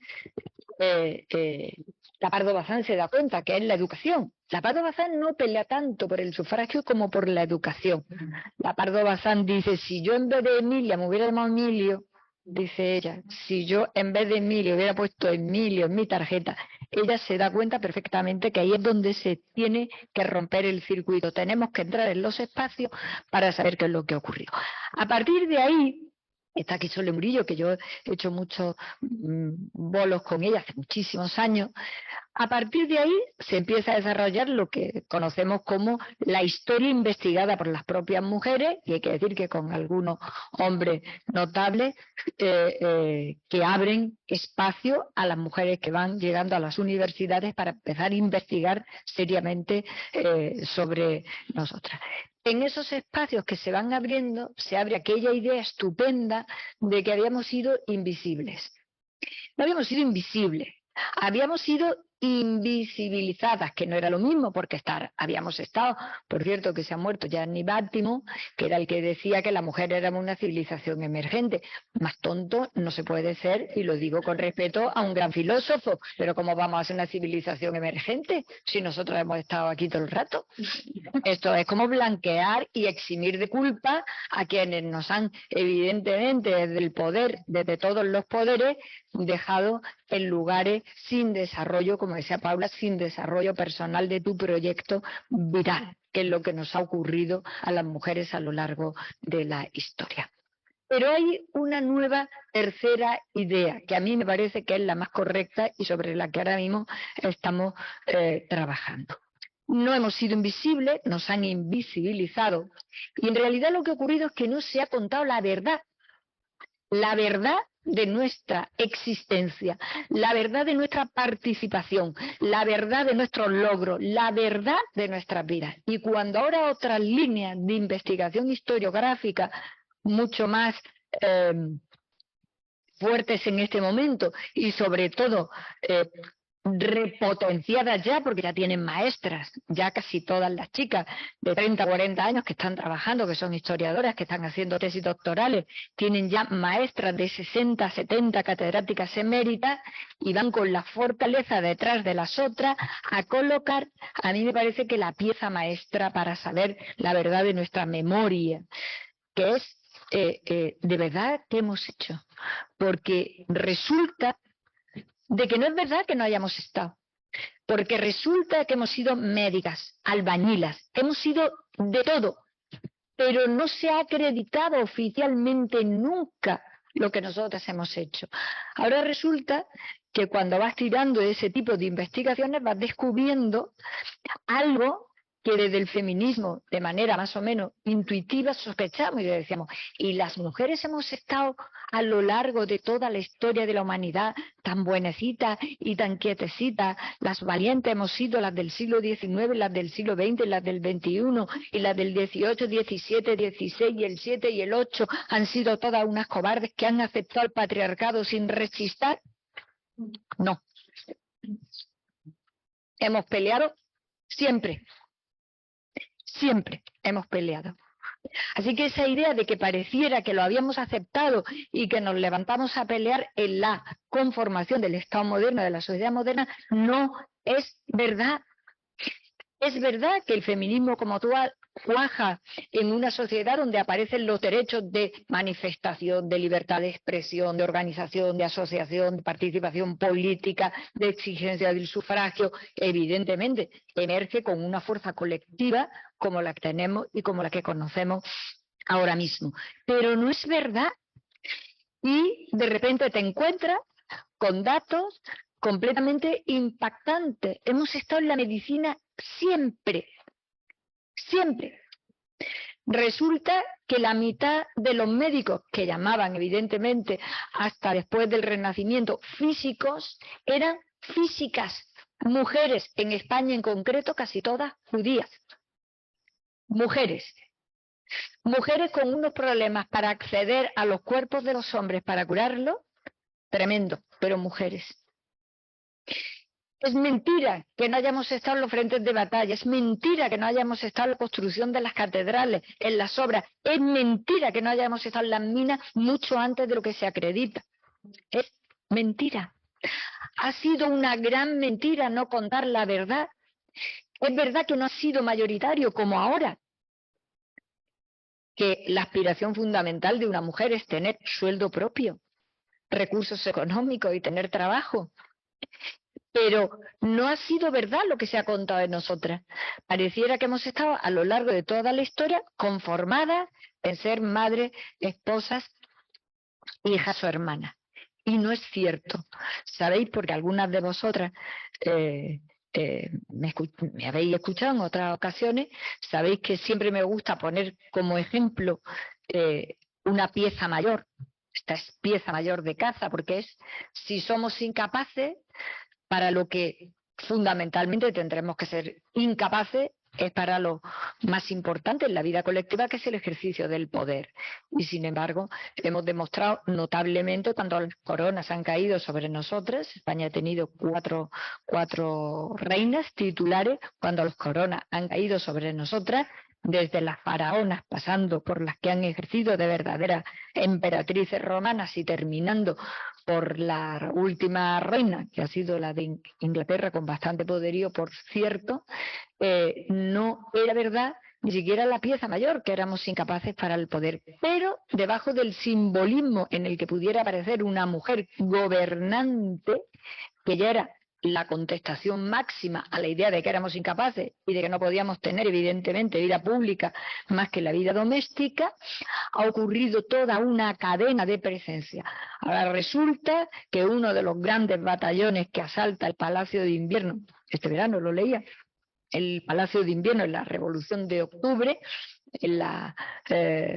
Speaker 3: se da cuenta que es la educación. La Pardo Bazán no pelea tanto por el sufragio como por la educación. La Pardo Bazán dice: si yo en vez de Emilia me hubiera llamado Emilio, dice ella, si yo en vez de Emilio hubiera puesto Emilio en mi tarjeta, ella se da cuenta perfectamente que ahí es donde se tiene que romper el circuito. Tenemos que entrar en los espacios para saber qué es lo que ocurrió. A partir de ahí está aquí Sole Murillo, que yo he hecho muchos bolos con ella hace muchísimos años. A partir de ahí se empieza a desarrollar lo que conocemos como la historia investigada por las propias mujeres, y hay que decir que con algunos hombres notables que abren espacio a las mujeres que van llegando a las universidades para empezar a investigar seriamente sobre nosotras. En esos espacios que se van abriendo, se abre aquella idea estupenda de que habíamos sido invisibles. No habíamos sido invisibles, habíamos sido invisibilizadas, que no era lo mismo, porque habíamos estado, por cierto, que se ha muerto Gianni Battimo, que era el que decía que la mujer era una civilización emergente. Más tonto no se puede ser, y lo digo con respeto a un gran filósofo, pero ¿cómo vamos a ser una civilización emergente si nosotros hemos estado aquí todo el rato? Esto es como blanquear y eximir de culpa a quienes nos han, evidentemente, desde el poder, desde todos los poderes, dejado en lugares sin desarrollo, como decía Paula, sin desarrollo personal de tu proyecto vital, que es lo que nos ha ocurrido a las mujeres a lo largo de la historia. Pero hay una nueva tercera idea, que a mí me parece que es la más correcta y sobre la que ahora mismo estamos trabajando. No hemos sido invisibles, nos han invisibilizado, y en realidad lo que ha ocurrido es que no se ha contado la verdad de nuestra existencia, la verdad de nuestra participación, la verdad de nuestros logros, la verdad de nuestras vidas. Y cuando ahora otras líneas de investigación historiográfica mucho más fuertes en este momento, y sobre todo repotenciadas ya, porque ya tienen maestras, ya casi todas las chicas de 30 a 40 años que están trabajando, que son historiadoras, que están haciendo tesis doctorales, tienen ya maestras de 60, 70 catedráticas eméritas, y van con la fortaleza detrás de las otras a colocar, a mí me parece que la pieza maestra para saber la verdad de nuestra memoria, que es de verdad qué hemos hecho, porque resulta de que no es verdad que no hayamos estado, porque resulta que hemos sido médicas, albañilas, hemos sido de todo, pero no se ha acreditado oficialmente nunca lo que nosotras hemos hecho. Ahora resulta que cuando vas tirando de ese tipo de investigaciones vas descubriendo algo que desde el feminismo, de manera más o menos intuitiva, sospechamos y decíamos, y las mujeres hemos estado a lo largo de toda la historia de la humanidad tan buenecitas y tan quietecitas, las valientes hemos sido las del siglo XIX, las del siglo XX, las del XXI, y las del XVIII, XVII, XVI, y el 7 y el 8 han sido todas unas cobardes que han aceptado el patriarcado sin resistir. No. Hemos peleado siempre. Siempre hemos peleado. Así que esa idea de que pareciera que lo habíamos aceptado y que nos levantamos a pelear en la conformación del Estado moderno, de la sociedad moderna, no es verdad. Es verdad que el feminismo como cuaja en una sociedad donde aparecen los derechos de manifestación, de libertad de expresión, de organización, de asociación, de participación política, de exigencia del sufragio, evidentemente emerge con una fuerza colectiva como la que tenemos y como la que conocemos ahora mismo. Pero no es verdad. Y de repente te encuentras con datos completamente impactantes. Hemos estado en la medicina siempre. Siempre. Resulta que la mitad de los médicos, que llamaban evidentemente hasta después del Renacimiento físicos, eran físicas, mujeres, en España en concreto casi todas judías. Mujeres con unos problemas para acceder a los cuerpos de los hombres para curarlos, tremendo, pero mujeres. Es mentira que no hayamos estado en los frentes de batalla, es mentira que no hayamos estado en la construcción de las catedrales, en las obras, es mentira que no hayamos estado en las minas mucho antes de lo que se acredita. Es mentira. Ha sido una gran mentira no contar la verdad. Es verdad que no ha sido mayoritario como ahora, que la aspiración fundamental de una mujer es tener sueldo propio, recursos económicos y tener trabajo. Pero no ha sido verdad lo que se ha contado de nosotras. Pareciera que hemos estado a lo largo de toda la historia conformadas en ser madres, esposas, hijas o hermanas. Y no es cierto. ¿Sabéis? Porque algunas de vosotras me habéis escuchado en otras ocasiones, sabéis que siempre me gusta poner como ejemplo una pieza mayor. Esta es pieza mayor de caza, porque es si somos incapaces, para lo que fundamentalmente tendremos que ser incapaces, es para lo más importante en la vida colectiva, que es el ejercicio del poder. Y sin embargo, hemos demostrado notablemente cuando las coronas han caído sobre nosotras. España ha tenido cuatro reinas titulares. Cuando las coronas han caído sobre nosotras, desde las faraonas, pasando por las que han ejercido de verdaderas emperatrices romanas y terminando por la última reina, que ha sido la de Inglaterra, con bastante poderío, por cierto, no era verdad ni siquiera la pieza mayor, que éramos incapaces para el poder. Pero debajo del simbolismo en el que pudiera aparecer una mujer gobernante, que ya era la contestación máxima a la idea de que éramos incapaces y de que no podíamos tener evidentemente vida pública más que la vida doméstica, ha ocurrido toda una cadena de presencia. Ahora resulta que uno de los grandes batallones que asalta el Palacio de Invierno, este verano lo leía, el Palacio de Invierno en la Revolución de Octubre, en la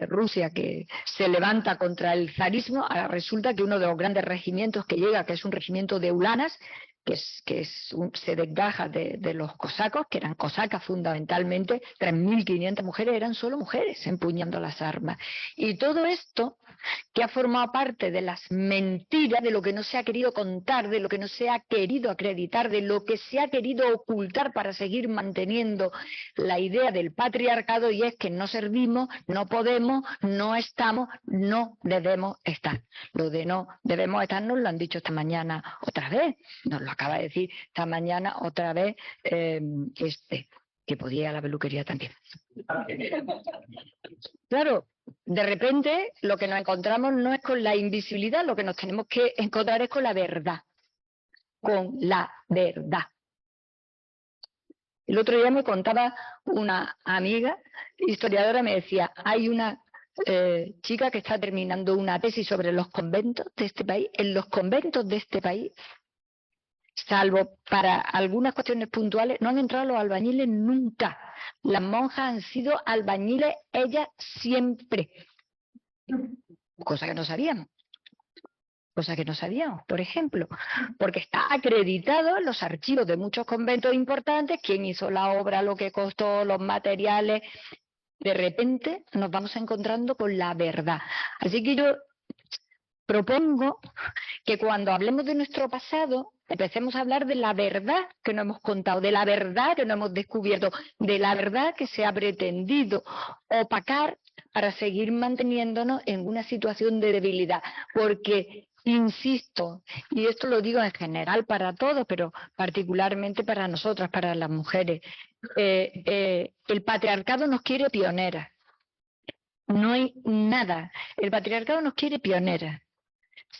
Speaker 3: Rusia que se levanta contra el zarismo, ahora resulta que uno de los grandes regimientos que llega, que es un regimiento de ulanas, se desgaja de los cosacos, que eran cosacas fundamentalmente, 3.500 mujeres, eran solo mujeres empuñando las armas. Y todo esto, que ha formado parte de las mentiras, de lo que no se ha querido contar, de lo que no se ha querido acreditar, de lo que se ha querido ocultar para seguir manteniendo la idea del patriarcado, y es que no servimos, no podemos, no estamos, no debemos estar. Lo de no debemos estar nos lo han dicho esta mañana otra vez, nos lo acaba de decir esta mañana otra vez que podía ir a la peluquería también. Claro, de repente lo que nos encontramos no es con la invisibilidad, lo que nos tenemos que encontrar es con la verdad. Con la verdad. El otro día me contaba una amiga historiadora, me decía, hay una chica que está terminando una tesis sobre los conventos de este país. En los conventos de este país, salvo para algunas cuestiones puntuales, no han entrado los albañiles nunca. Las monjas han sido albañiles ellas siempre. Cosa que no sabíamos. Cosa que no sabíamos, por ejemplo, porque está acreditado en los archivos de muchos conventos importantes quién hizo la obra, lo que costó, los materiales. De repente nos vamos encontrando con la verdad. Así que yo propongo que cuando hablemos de nuestro pasado, empecemos a hablar de la verdad que no hemos contado, de la verdad que no hemos descubierto, de la verdad que se ha pretendido opacar para seguir manteniéndonos en una situación de debilidad. Porque insisto, y esto lo digo en general para todos, pero particularmente para nosotras, para las mujeres, el patriarcado nos quiere pioneras. No hay nada. El patriarcado nos quiere pioneras.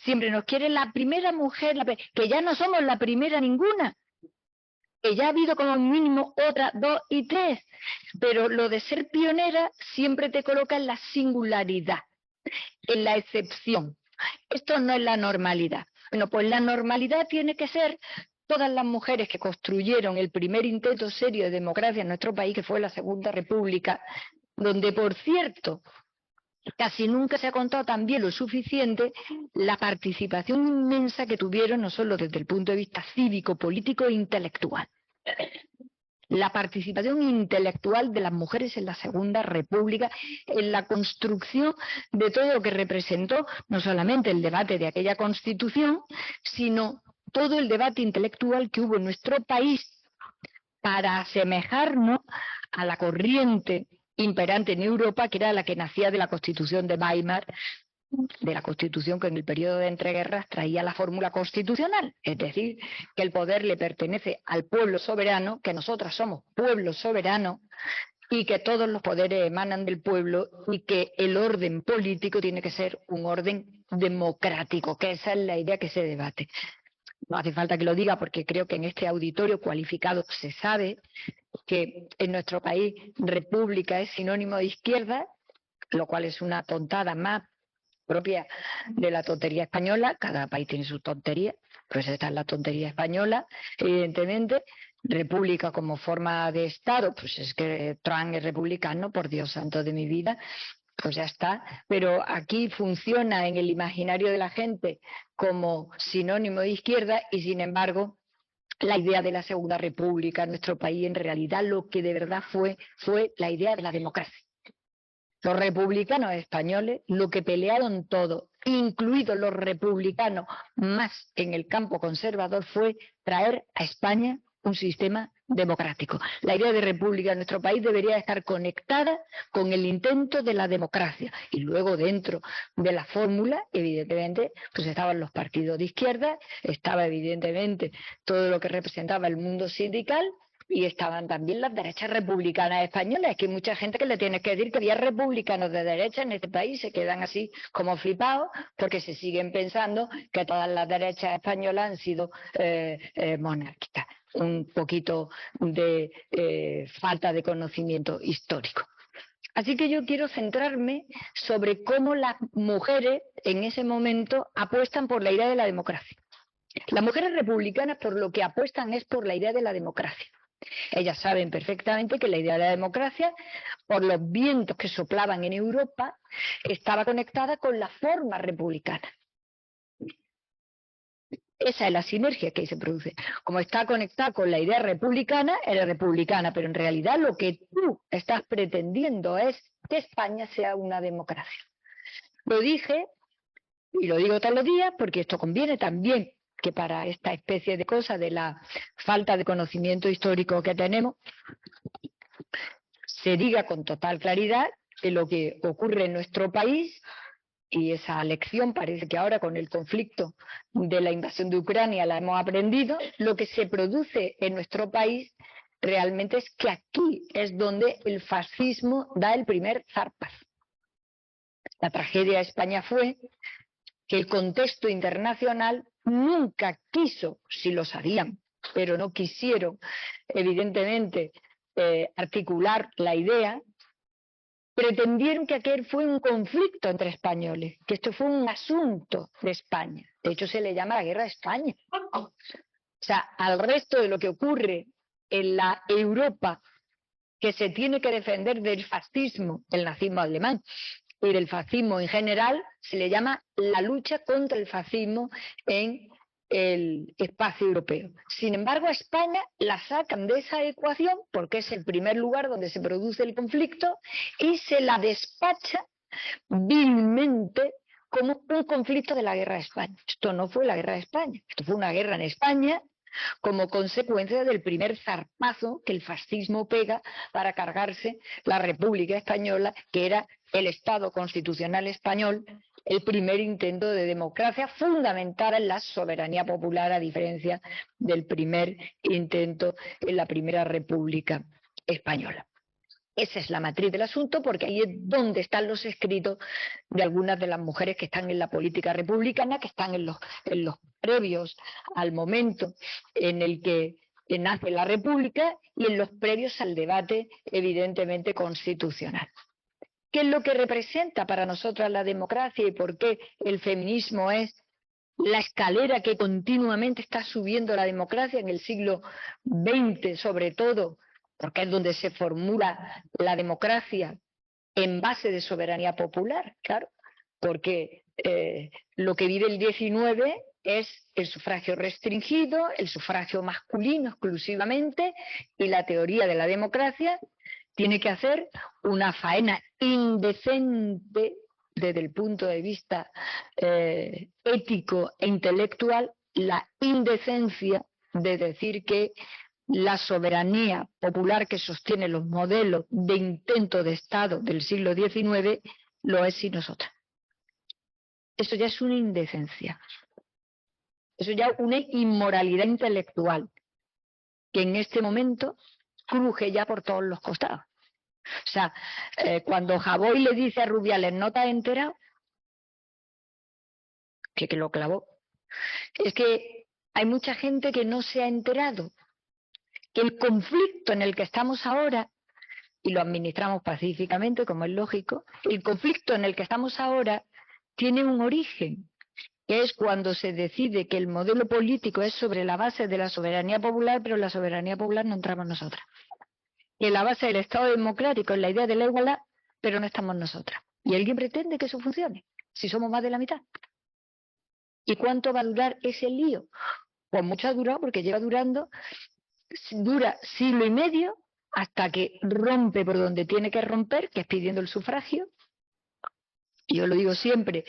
Speaker 3: Siempre nos quiere la primera mujer, que ya no somos la primera ninguna, que ya ha habido como mínimo otra, 2 y 3, pero lo de ser pionera siempre te coloca en la singularidad, en la excepción. Esto no es la normalidad. Bueno, pues la normalidad tiene que ser todas las mujeres que construyeron el primer intento serio de democracia en nuestro país, que fue la Segunda República, donde, por cierto, casi nunca se ha contado también lo suficiente la participación inmensa que tuvieron, no solo desde el punto de vista cívico, político e intelectual. La participación intelectual de las mujeres en la Segunda República, en la construcción de todo lo que representó no solamente el debate de aquella Constitución, sino todo el debate intelectual que hubo en nuestro país para asemejarnos a la corriente imperante en Europa, que era la que nacía de la Constitución de Weimar, de la Constitución que en el periodo de entreguerras traía la fórmula constitucional, es decir, que el poder le pertenece al pueblo soberano, que nosotras somos pueblo soberano y que todos los poderes emanan del pueblo y que el orden político tiene que ser un orden democrático, que esa es la idea que se debate. No hace falta que lo diga porque creo que en este auditorio cualificado se sabe que en nuestro país república es sinónimo de izquierda, lo cual es una tontada más propia de la tontería española. Cada país tiene su tontería, pues esta es la tontería española, evidentemente. República como forma de Estado, pues es que Trump es republicano, por Dios santo de mi vida, pues ya está. Pero aquí funciona en el imaginario de la gente como sinónimo de izquierda y sin embargo la idea de la Segunda República en nuestro país en realidad lo que de verdad fue la idea de la democracia. Los republicanos españoles lo que pelearon todo, incluidos los republicanos más en el campo conservador, fue traer a España un sistema democrático. La idea de república en nuestro país debería estar conectada con el intento de la democracia. Y luego dentro de la fórmula, evidentemente, pues estaban los partidos de izquierda, estaba evidentemente todo lo que representaba el mundo sindical, y estaban también las derechas republicanas españolas. Es que hay mucha gente que le tiene que decir que había republicanos de derecha en este país, se quedan así como flipados porque se siguen pensando que todas las derechas españolas han sido monárquicas. Un poquito de falta de conocimiento histórico. Así que yo quiero centrarme sobre cómo las mujeres en ese momento apuestan por la idea de la democracia. Las mujeres republicanas por lo que apuestan es por la idea de la democracia. Ellas saben perfectamente que la idea de la democracia, por los vientos que soplaban en Europa, estaba conectada con la forma republicana. Esa es la sinergia que ahí se produce. Como está conectada con la idea republicana, eres republicana, pero en realidad lo que tú estás pretendiendo es que España sea una democracia. Lo dije, y lo digo todos los días, porque esto conviene también que para esta especie de cosa de la falta de conocimiento histórico que tenemos, se diga con total claridad que lo que ocurre en nuestro país, y esa lección parece que ahora con el conflicto de la invasión de Ucrania la hemos aprendido, lo que se produce en nuestro país realmente es que aquí es donde el fascismo da el primer zarpazo. La tragedia de España fue que el contexto internacional nunca quiso, si lo sabían, pero no quisieron, evidentemente, articular la idea, pretendieron que aquel fue un conflicto entre españoles, que esto fue un asunto de España. De hecho, se le llama la Guerra de España. O sea, al resto de lo que ocurre en la Europa, que se tiene que defender del fascismo, el nazismo alemán, y del fascismo en general, se le llama la lucha contra el fascismo en el espacio europeo. Sin embargo, a España la sacan de esa ecuación porque es el primer lugar donde se produce el conflicto y se la despacha vilmente como un conflicto de la Guerra de España. Esto no fue la Guerra de España, esto fue una guerra en España como consecuencia del primer zarpazo que el fascismo pega para cargarse la República Española, que era el Estado constitucional español, el primer intento de democracia fundamentada en la soberanía popular, a diferencia del primer intento en la Primera República Española. Esa es la matriz del asunto, porque ahí es donde están los escritos de algunas de las mujeres que están en la política republicana, que están en los previos al momento en el que nace la República y en los previos al debate evidentemente constitucional. ¿Qué es lo que representa para nosotras la democracia y por qué el feminismo es la escalera que continuamente está subiendo la democracia en el siglo XX, sobre todo, porque es donde se formula la democracia en base de soberanía popular, claro, porque lo que vive el XIX es el sufragio restringido, el sufragio masculino exclusivamente, y la teoría de la democracia tiene que hacer una faena indecente desde el punto de vista ético e intelectual, la indecencia de decir que la soberanía popular que sostiene los modelos de intento de Estado del siglo XIX lo es sin nosotras. Eso ya es una indecencia. Eso ya es una inmoralidad intelectual que en este momento cruje ya por todos los costados. O sea, cuando Javoy le dice a Rubiales, ¿no te has enterado? Que lo clavó. Es que hay mucha gente que no se ha enterado que el conflicto en el que estamos ahora, y lo administramos pacíficamente, como es lógico, el conflicto en el que estamos ahora tiene un origen, que es cuando se decide que el modelo político es sobre la base de la soberanía popular, pero la soberanía popular no entramos nosotras. Que la base del Estado democrático es la idea de la igualdad, pero no estamos nosotras. ¿Y alguien pretende que eso funcione? Si somos más de la mitad. ¿Y cuánto va a durar ese lío? Pues mucho ha durado, porque dura siglo y medio hasta que rompe por donde tiene que romper, que es pidiendo el sufragio. Yo lo digo siempre,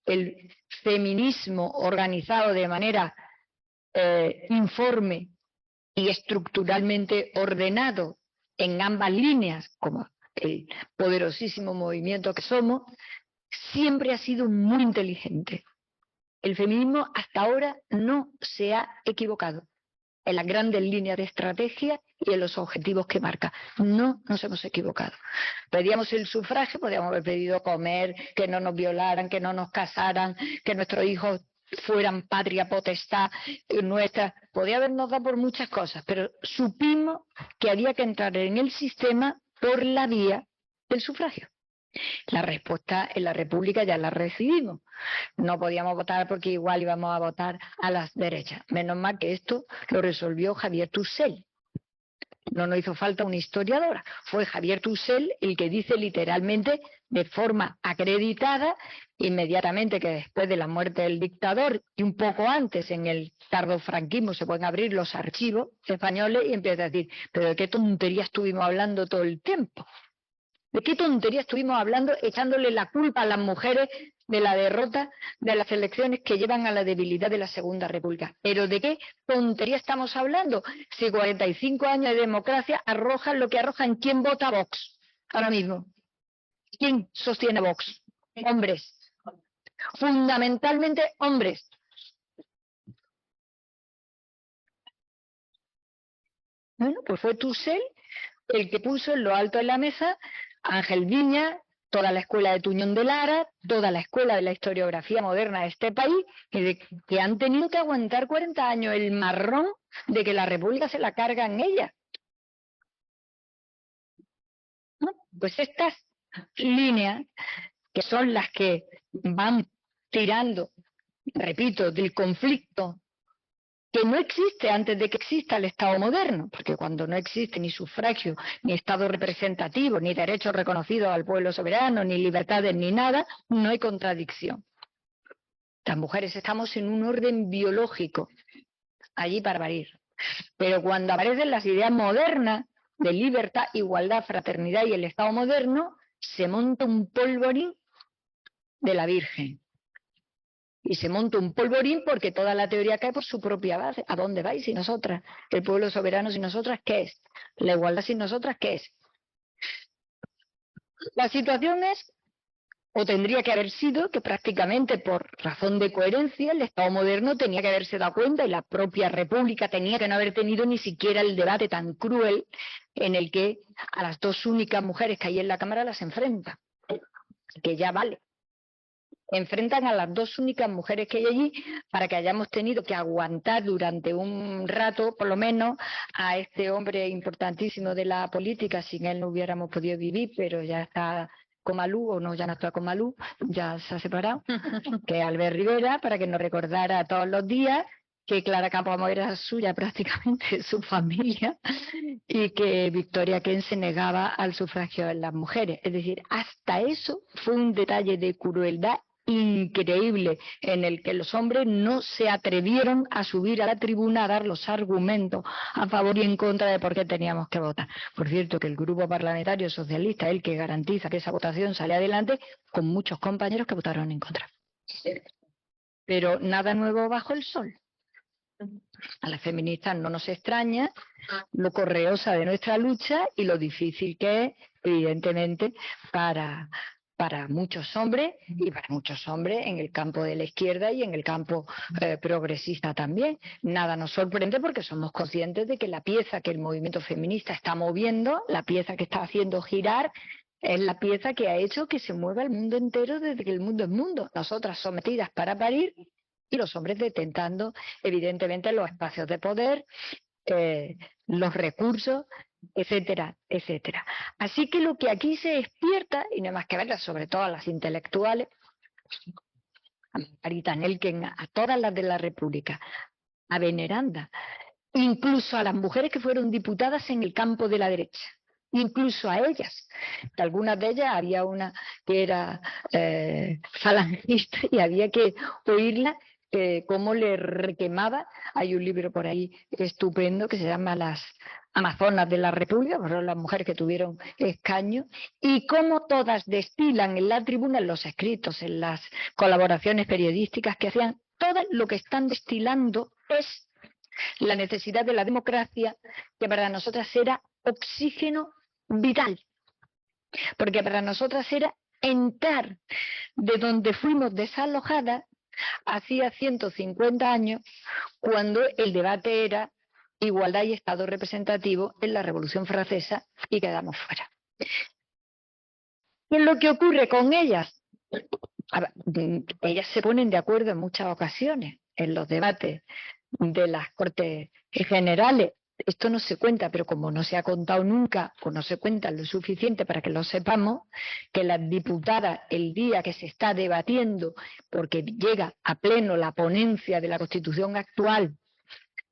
Speaker 3: el feminismo organizado de manera informe y estructuralmente ordenado en ambas líneas, como el poderosísimo movimiento que somos, siempre ha sido muy inteligente. El feminismo hasta ahora no se ha equivocado en las grandes líneas de estrategia y en los objetivos que marca. No nos hemos equivocado. Pedíamos el sufragio, podíamos haber pedido comer, que no nos violaran, que no nos casaran, que nuestros hijos fueran patria potestad nuestra. Podía habernos dado por muchas cosas, pero supimos que había que entrar en el sistema por la vía del sufragio. La respuesta en la República ya la recibimos. No podíamos votar porque igual íbamos a votar a las derechas. Menos mal que esto lo resolvió Javier Tussell. No nos hizo falta una historiadora. Fue Javier Tussell el que dice literalmente, de forma acreditada, inmediatamente que después de la muerte del dictador y un poco antes, en el tardofranquismo, se pueden abrir los archivos españoles y empieza a decir, pero ¿de qué tontería estuvimos hablando todo el tiempo? ¿De qué tontería estuvimos hablando echándole la culpa a las mujeres de la derrota de las elecciones que llevan a la debilidad de la Segunda República? ¿Pero de qué tontería estamos hablando? Si 45 años de democracia arrojan lo que arrojan. ¿Quién vota a Vox ahora mismo? ¿Quién sostiene a Vox? Hombres. Fundamentalmente hombres. Bueno, pues fue Tussell el que puso en lo alto de la mesa Ángel Viñas, toda la escuela de Tuñón de Lara, toda la escuela de la historiografía moderna de este país, que han tenido que aguantar 40 años el marrón de que la República se la carga en ella. ¿No? Pues estas líneas, que son las que van tirando, repito, del conflicto que no existe antes de que exista el Estado moderno, porque cuando no existe ni sufragio, ni Estado representativo, ni derechos reconocidos al pueblo soberano, ni libertades, ni nada, no hay contradicción. Las mujeres estamos en un orden biológico, allí para parir. Pero cuando aparecen las ideas modernas de libertad, igualdad, fraternidad y el Estado moderno, se monta un polvorín de la Virgen. Y se monta un polvorín porque toda la teoría cae por su propia base. ¿A dónde vais sin nosotras? El pueblo soberano sin nosotras, ¿qué es? La igualdad sin nosotras, ¿qué es? La situación es O tendría que haber sido que prácticamente por razón de coherencia el Estado moderno tenía que haberse dado cuenta y la propia República tenía que no haber tenido ni siquiera el debate tan cruel en el que a las dos únicas mujeres que hay en la Cámara las enfrenta. Que ya vale. Enfrentan a las dos únicas mujeres que hay allí para que hayamos tenido que aguantar durante un rato, por lo menos, a este hombre importantísimo de la política. Sin él no hubiéramos podido vivir, pero ya está con Malú, o no, ya no está con Malú, ya se ha separado, que es Albert Rivera, para que nos recordara todos los días que Clara Campoamor era suya prácticamente, su familia, y que Victoria Kent se negaba al sufragio de las mujeres. Es decir, hasta eso fue un detalle de crueldad increíble en el que los hombres no se atrevieron a subir a la tribuna a dar los argumentos a favor y en contra de por qué teníamos que votar. Por cierto, que el grupo parlamentario socialista es el que garantiza que esa votación sale adelante, con muchos compañeros que votaron en contra. Pero nada nuevo bajo el sol. A las feministas no nos extraña lo correosa de nuestra lucha y lo difícil que es, evidentemente, para muchos hombres y para muchos hombres en el campo de la izquierda y en el campo progresista también. Nada nos sorprende porque somos conscientes de que la pieza que el movimiento feminista está moviendo, la pieza que está haciendo girar, es la pieza que ha hecho que se mueva el mundo entero desde que el mundo es mundo. Nosotras sometidas para parir y los hombres detentando evidentemente los espacios de poder, los recursos, etcétera, etcétera. Así que lo que aquí se despierta, y no hay más que verlas, sobre todo a las intelectuales, a Margarita Nelken, a todas las de la República, a Veneranda, incluso a las mujeres que fueron diputadas en el campo de la derecha, incluso a ellas. De algunas de ellas había una que era falangista y había que oírla cómo le requemaba. Hay un libro por ahí estupendo que se llama Las Amazonas de la República, fueron las mujeres que tuvieron escaño, y cómo todas destilan en la tribuna, en los escritos, en las colaboraciones periodísticas que hacían, todas lo que están destilando es la necesidad de la democracia, que para nosotras era oxígeno vital, porque para nosotras era entrar de donde fuimos desalojadas hacía 150 años, cuando el debate era igualdad y Estado representativo en la Revolución Francesa, y quedamos fuera. ¿Qué es lo que ocurre con ellas? Ellas se ponen de acuerdo en muchas ocasiones en los debates de las Cortes Generales. Esto no se cuenta, pero como no se ha contado nunca, o no se cuenta lo suficiente para que lo sepamos, que las diputadas, el día que se está debatiendo, porque llega a pleno la ponencia de la Constitución actual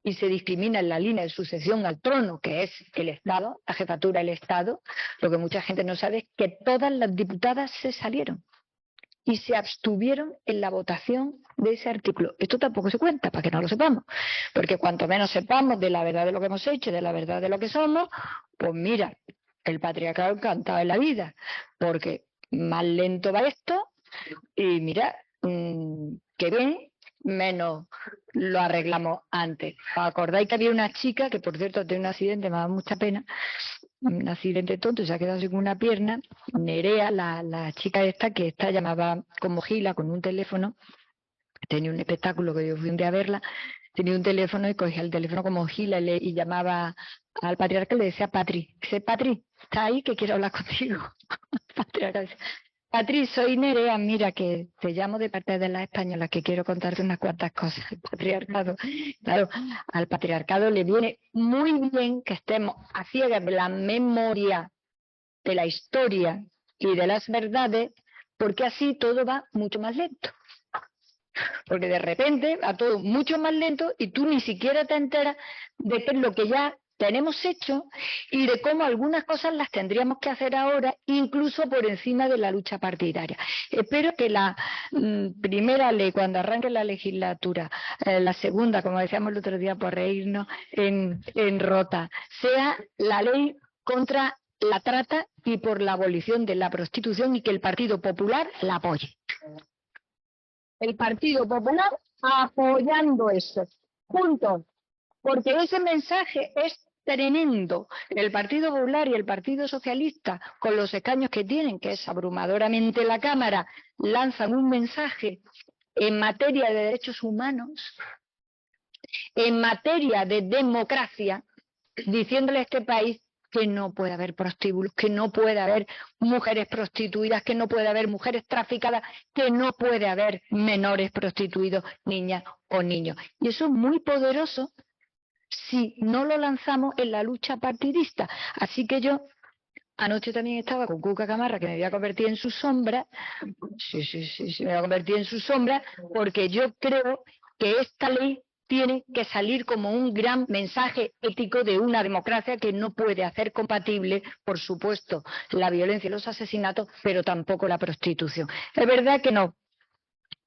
Speaker 3: y se discrimina en la línea de sucesión al trono, que es el Estado, la jefatura del Estado, lo que mucha gente no sabe es que todas las diputadas se salieron y se abstuvieron en la votación de ese artículo. Esto tampoco se cuenta, para que no lo sepamos, porque cuanto menos sepamos de la verdad de lo que hemos hecho, de la verdad de lo que somos, pues mira, el patriarcado encantado en la vida, porque más lento va esto, y mira, que bien, menos lo arreglamos antes. ¿Os acordáis que había una chica, que por cierto tiene un accidente, me da mucha pena, un accidente tonto, se ha quedado sin una pierna, Nerea, la chica esta, que llamaba como Gila con un teléfono, tenía un espectáculo que yo fui un día a verla, tenía un teléfono y cogía el teléfono como Gila y llamaba al patriarca y le decía Patri, dice Patri, ¿está ahí? Que quiero hablar contigo. Patriarca dice, Patri, soy Nerea, mira que te llamo de parte de las españolas, que quiero contarte unas cuantas cosas. El patriarcado, claro, al patriarcado le viene muy bien que estemos a ciegas de la memoria, de la historia y de las verdades, porque así todo va mucho más lento. Porque de repente va todo mucho más lento y tú ni siquiera te enteras de qué es lo que ya tenemos hecho y de cómo algunas cosas las tendríamos que hacer ahora, incluso por encima de la lucha partidaria. Espero que la primera ley, cuando arranque la legislatura, la segunda, como decíamos el otro día por reírnos, en Rota, sea la ley contra la trata y por la abolición de la prostitución, y que el Partido Popular la apoye. El Partido Popular apoyando eso, juntos, porque ese mensaje es tremendo. El Partido Popular y el Partido Socialista, con los escaños que tienen, que es abrumadoramente la Cámara, lanzan un mensaje en materia de derechos humanos, en materia de democracia, diciéndole a este país que no puede haber prostíbulos, que no puede haber mujeres prostituidas, que no puede haber mujeres traficadas, que no puede haber menores prostituidos, niñas o niños. Y eso es muy poderoso si no lo lanzamos en la lucha partidista. Así que yo anoche también estaba con Cuca Gamarra, que me voy a convertir en su sombra. Sí, me voy a convertir en su sombra, porque yo creo que esta ley tiene que salir como un gran mensaje ético de una democracia que no puede hacer compatible, por supuesto, la violencia y los asesinatos, pero tampoco la prostitución. Es verdad que no.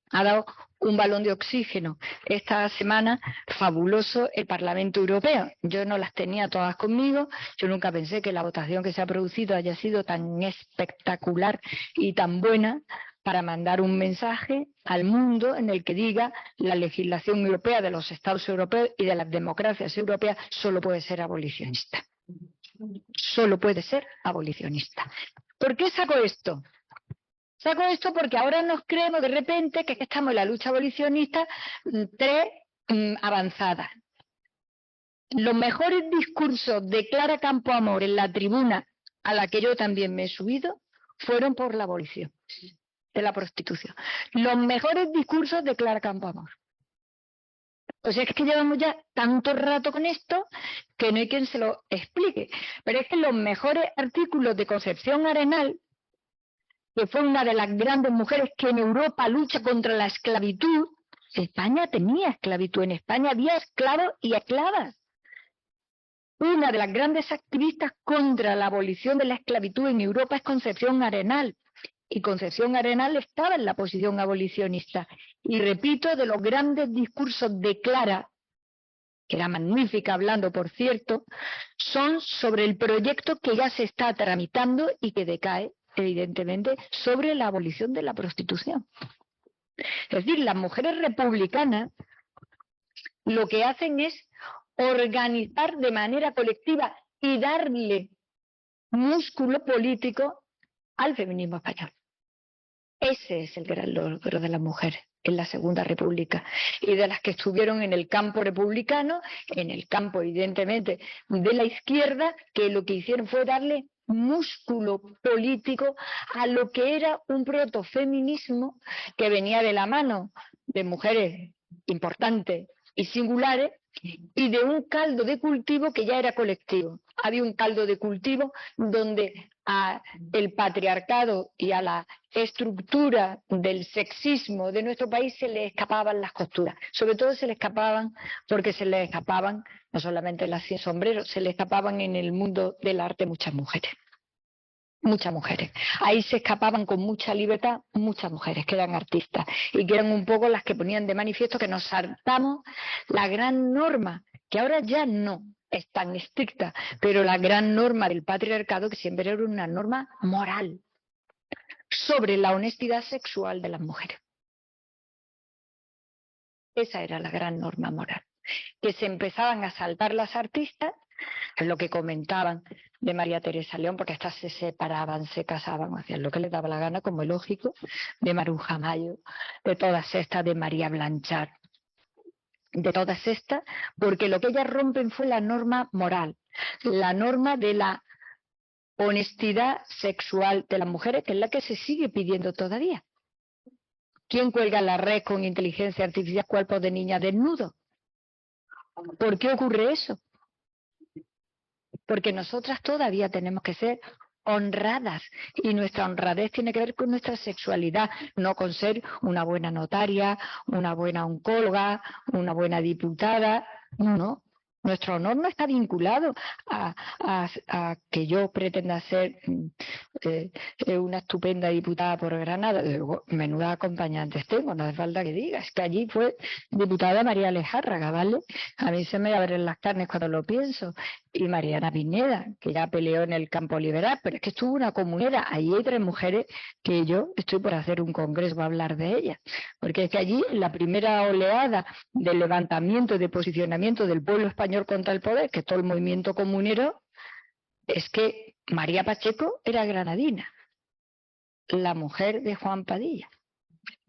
Speaker 3: Ha dado un balón de oxígeno esta semana fabuloso el Parlamento Europeo. Yo no las tenía todas conmigo, yo nunca pensé que la votación que se ha producido haya sido tan espectacular y tan buena para mandar un mensaje al mundo en el que diga la legislación europea de los Estados europeos y de las democracias europeas solo puede ser abolicionista. Solo puede ser abolicionista. ¿Por qué saco esto? Saco esto porque ahora nos creemos de repente que estamos en la lucha abolicionista avanzada. Los mejores discursos de Clara Campoamor en la tribuna, a la que yo también me he subido, fueron por la abolición de la prostitución. Los mejores discursos de Clara Campoamor. O sea, es que llevamos ya tanto rato con esto que no hay quien se lo explique. Pero es que los mejores artículos de Concepción Arenal, que fue una de las grandes mujeres que en Europa lucha contra la esclavitud. España tenía esclavitud, en España había esclavos y esclavas. Una de las grandes activistas contra la abolición de la esclavitud en Europa es Concepción Arenal. Y Concepción Arenal estaba en la posición abolicionista. Y repito, de los grandes discursos de Clara, que era magnífica hablando, por cierto, son sobre el proyecto que ya se está tramitando y que decae, evidentemente, sobre la abolición de la prostitución. Es decir, las mujeres republicanas lo que hacen es organizar de manera colectiva y darle músculo político al feminismo español. Ese es el gran logro de las mujeres en la Segunda República y de las que estuvieron en el campo republicano, en el campo evidentemente de la izquierda, que lo que hicieron fue darle músculo político a lo que era un protofeminismo que venía de la mano de mujeres importantes y singulares y de un caldo de cultivo que ya era colectivo. Había un caldo de cultivo donde al patriarcado y a la estructura del sexismo de nuestro país se le escapaban las costuras. Sobre todo se le escapaban porque se le escapaban, no solamente las sin sombreros, se le escapaban en el mundo del arte muchas mujeres. Muchas mujeres. Ahí se escapaban con mucha libertad muchas mujeres que eran artistas y que eran un poco las que ponían de manifiesto que nos saltamos la gran norma, que ahora ya no es tan estricta, pero la gran norma del patriarcado, que siempre era una norma moral sobre la honestidad sexual de las mujeres. Esa era la gran norma moral. Que se empezaban a saltar las artistas, es lo que comentaban de María Teresa León, porque estas se separaban, se casaban, hacían lo que les daba la gana, como es lógico, de Maruja Mayo, de todas estas, de María Blanchard, de todas estas, porque lo que ellas rompen fue la norma moral, la norma de la honestidad sexual de las mujeres, que es la que se sigue pidiendo todavía. ¿Quién cuelga en la red con inteligencia artificial cuerpos de niñas desnudos? ¿Por qué ocurre eso? Porque nosotras todavía tenemos que ser honradas y nuestra honradez tiene que ver con nuestra sexualidad, no con ser una buena notaria, una buena oncóloga, una buena diputada, no. Nuestro honor no está vinculado a que yo pretenda ser una estupenda diputada por Granada. Menuda acompañantes tengo, no hace falta que digas. Que allí fue diputada María Alejárraga, ¿vale? A mí se me abren las carnes cuando lo pienso. Y Mariana Pineda, que ya peleó en el campo liberal, pero es que estuvo una comunera. Allí hay 3 mujeres que yo estoy por hacer un congreso a hablar de ellas. porque es que allí, en la primera oleada del levantamiento y de posicionamiento del pueblo español contra el poder, que es todo el movimiento comunero, es que María Pacheco era granadina, la mujer de Juan Padilla,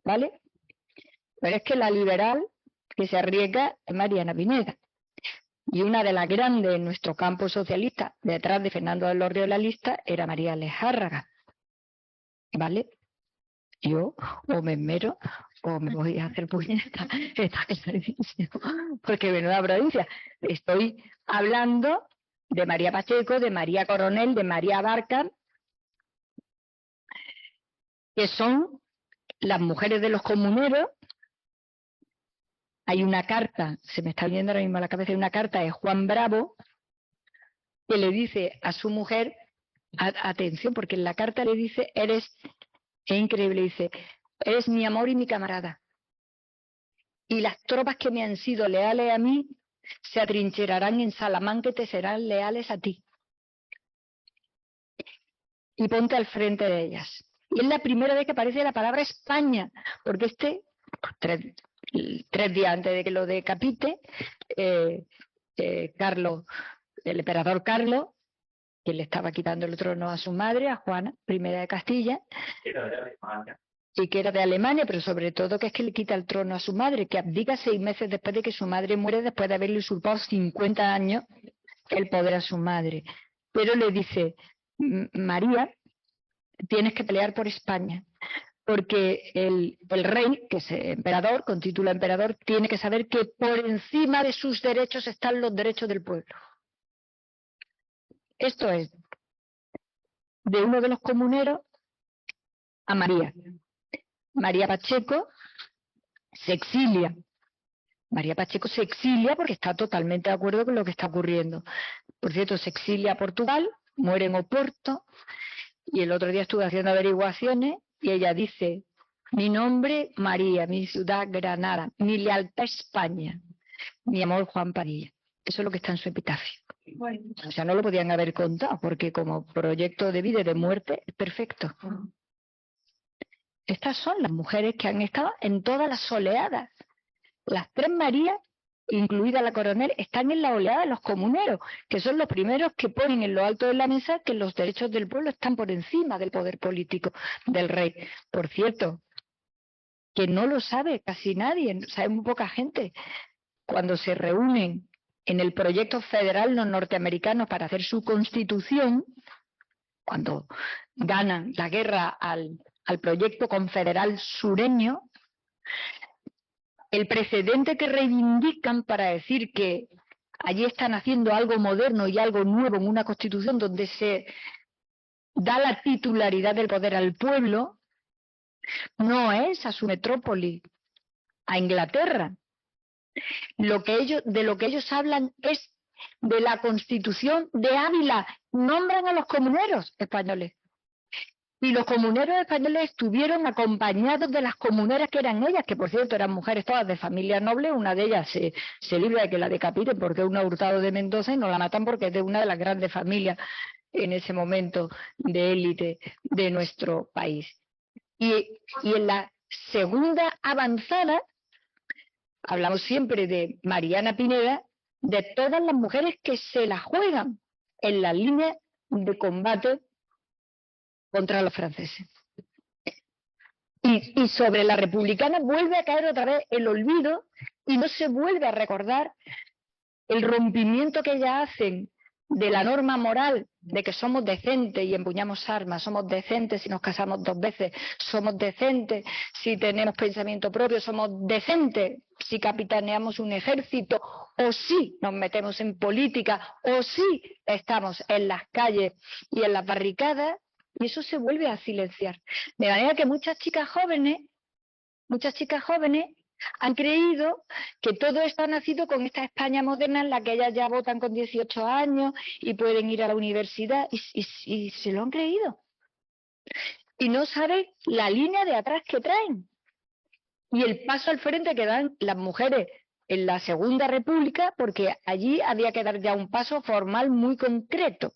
Speaker 3: ¿vale? Pero es que la liberal que se arriesga es Mariana Pineda. Y una de las grandes en nuestro campo socialista, detrás de Fernando de los Ríos la lista, era María Lejárraga, ¿vale? Yo o me esmero o me voy a hacer puñeta, está clarísimo, porque menuda provincia. Estoy hablando de María Pacheco, de María Coronel, de María Barca, que son las mujeres de los comuneros. Hay una carta, se me está viendo ahora mismo a la cabeza, una carta de Juan Bravo que le dice a su mujer, atención, porque en la carta le dice, es increíble, dice, eres mi amor y mi camarada. Y las tropas que me han sido leales a mí se atrincherarán en Salamanca y te serán leales a ti. Y ponte al frente de ellas. Y es la primera vez que aparece la palabra España, porque tres días antes de que lo decapite, Carlos, el emperador Carlos, que le estaba quitando el trono a su madre, a Juana, I de Castilla, y que era de Alemania, pero sobre todo que es que le quita el trono a su madre, que abdica 6 meses después de que su madre muere, después de haberle usurpado 50 años el poder a su madre. Pero le dice, María, tienes que pelear por España, porque el rey, que es emperador, con título de emperador, tiene que saber que por encima de sus derechos están los derechos del pueblo. Esto es, de uno de los comuneros a María. María Pacheco se exilia. María Pacheco se exilia porque está totalmente de acuerdo con lo que está ocurriendo. Por cierto, se exilia a Portugal, muere en Oporto, y el otro día estuve haciendo averiguaciones y ella dice, mi nombre María, mi ciudad Granada, mi lealtad España, mi amor Juan Padilla. Eso es lo que está en su epitafio. Bueno. O sea, no lo podían haber contado porque como proyecto de vida y de muerte es perfecto. Estas son las mujeres que han estado en todas las oleadas. Las 3 Marías, incluida la Coronel, están en la oleada de los comuneros, que son los primeros que ponen en lo alto de la mesa que los derechos del pueblo están por encima del poder político del rey. Por cierto, que no lo sabe casi nadie, sabe muy poca gente. Cuando se reúnen en el proyecto federal los norteamericanos para hacer su constitución, cuando ganan la guerra al proyecto confederal sureño, el precedente que reivindican para decir que allí están haciendo algo moderno y algo nuevo en una constitución donde se da la titularidad del poder al pueblo, no es a su metrópoli, a Inglaterra. De lo que ellos hablan es de la Constitución de Ávila. Nombran a los comuneros españoles. Y los comuneros españoles estuvieron acompañados de las comuneras que eran ellas, que por cierto eran mujeres todas de familia noble. Una de ellas se libra de que la decapiten porque es una Hurtado de Mendoza y no la matan porque es de una de las grandes familias en ese momento de élite de nuestro país. Y en la segunda avanzada hablamos siempre de Mariana Pineda, de todas las mujeres que se la juegan en la línea de combate contra los franceses. Y sobre la republicana vuelve a caer otra vez el olvido y no se vuelve a recordar el rompimiento que ellas hacen de la norma moral de que somos decentes y empuñamos armas, somos decentes si nos casamos 2 veces, somos decentes si tenemos pensamiento propio, somos decentes si capitaneamos un ejército, o si nos metemos en política, o si estamos en las calles y en las barricadas, y eso se vuelve a silenciar. De manera que muchas chicas jóvenes han creído que todo esto ha nacido con esta España moderna en la que ellas ya votan con 18 años y pueden ir a la universidad, y se lo han creído. Y no saben la línea de atrás que traen. Y el paso al frente que dan las mujeres en la Segunda República, porque allí había que dar ya un paso formal muy concreto.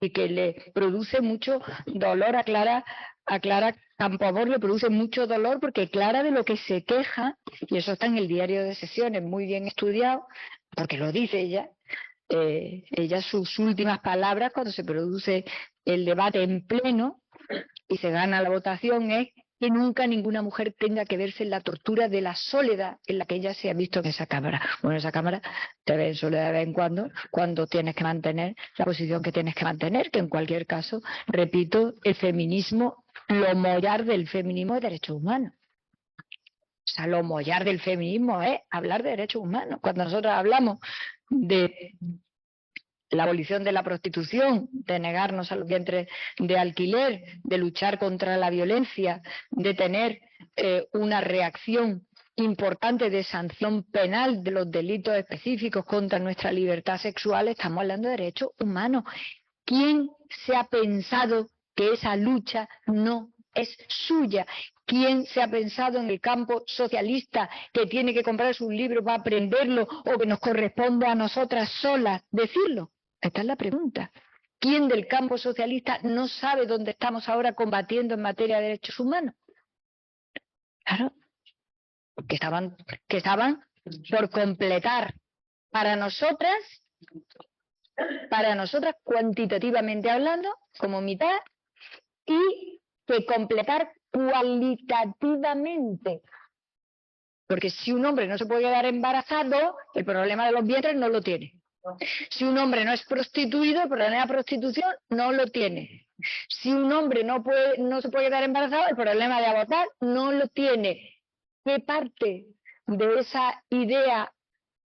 Speaker 3: y que le produce mucho dolor a Clara Campoamor, le produce mucho dolor porque Clara de lo que se queja, y eso está en el diario de sesiones muy bien estudiado, porque lo dice ella, sus últimas palabras cuando se produce el debate en pleno y se gana la votación es que nunca ninguna mujer tenga que verse en la tortura de la soledad en la que ella se ha visto en esa cámara. Bueno, esa cámara te ve en soledad de vez en cuando tienes que mantener la posición que tienes que mantener, que en cualquier caso, repito, el feminismo, lo mollar del feminismo es derechos humanos. O sea, lo mollar del feminismo es hablar de derechos humanos. Cuando nosotros hablamos de la abolición de la prostitución, de negarnos a los vientres de alquiler, de luchar contra la violencia, de tener una reacción importante de sanción penal de los delitos específicos contra nuestra libertad sexual, estamos hablando de derechos humanos. ¿Quién se ha pensado que esa lucha no es suya? ¿Quién se ha pensado en el campo socialista que tiene que comprarse un libro para aprenderlo o que nos corresponde a nosotras solas decirlo? Esta es la pregunta. ¿Quién del campo socialista no sabe dónde estamos ahora combatiendo en materia de derechos humanos? Claro, que estaban por completar para nosotras cuantitativamente hablando, como mitad, y que completar cualitativamente. Porque si un hombre no se puede quedar embarazado, el problema de los vientres no lo tiene. Si un hombre no es prostituido, el problema de la prostitución no lo tiene. Si un hombre no se puede quedar embarazado, el problema de abortar no lo tiene. ¿Qué parte de esa idea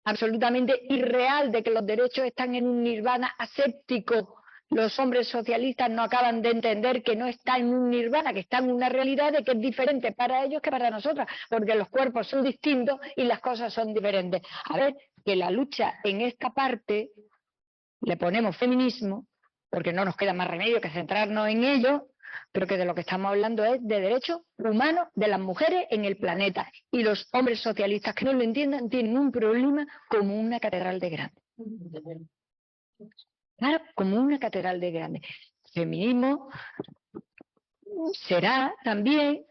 Speaker 3: absolutamente irreal de que los derechos están en un nirvana aséptico los hombres socialistas no acaban de entender que no está en un nirvana, que está en una realidad de que es diferente para ellos que para nosotras, porque los cuerpos son distintos y las cosas son diferentes? A ver, que la lucha en esta parte le ponemos feminismo, porque no nos queda más remedio que centrarnos en ello, pero que de lo que estamos hablando es de derechos humanos de las mujeres en el planeta. Y los hombres socialistas que no lo entiendan tienen un problema como una catedral de grande. Claro, como una catedral de grande. El feminismo será también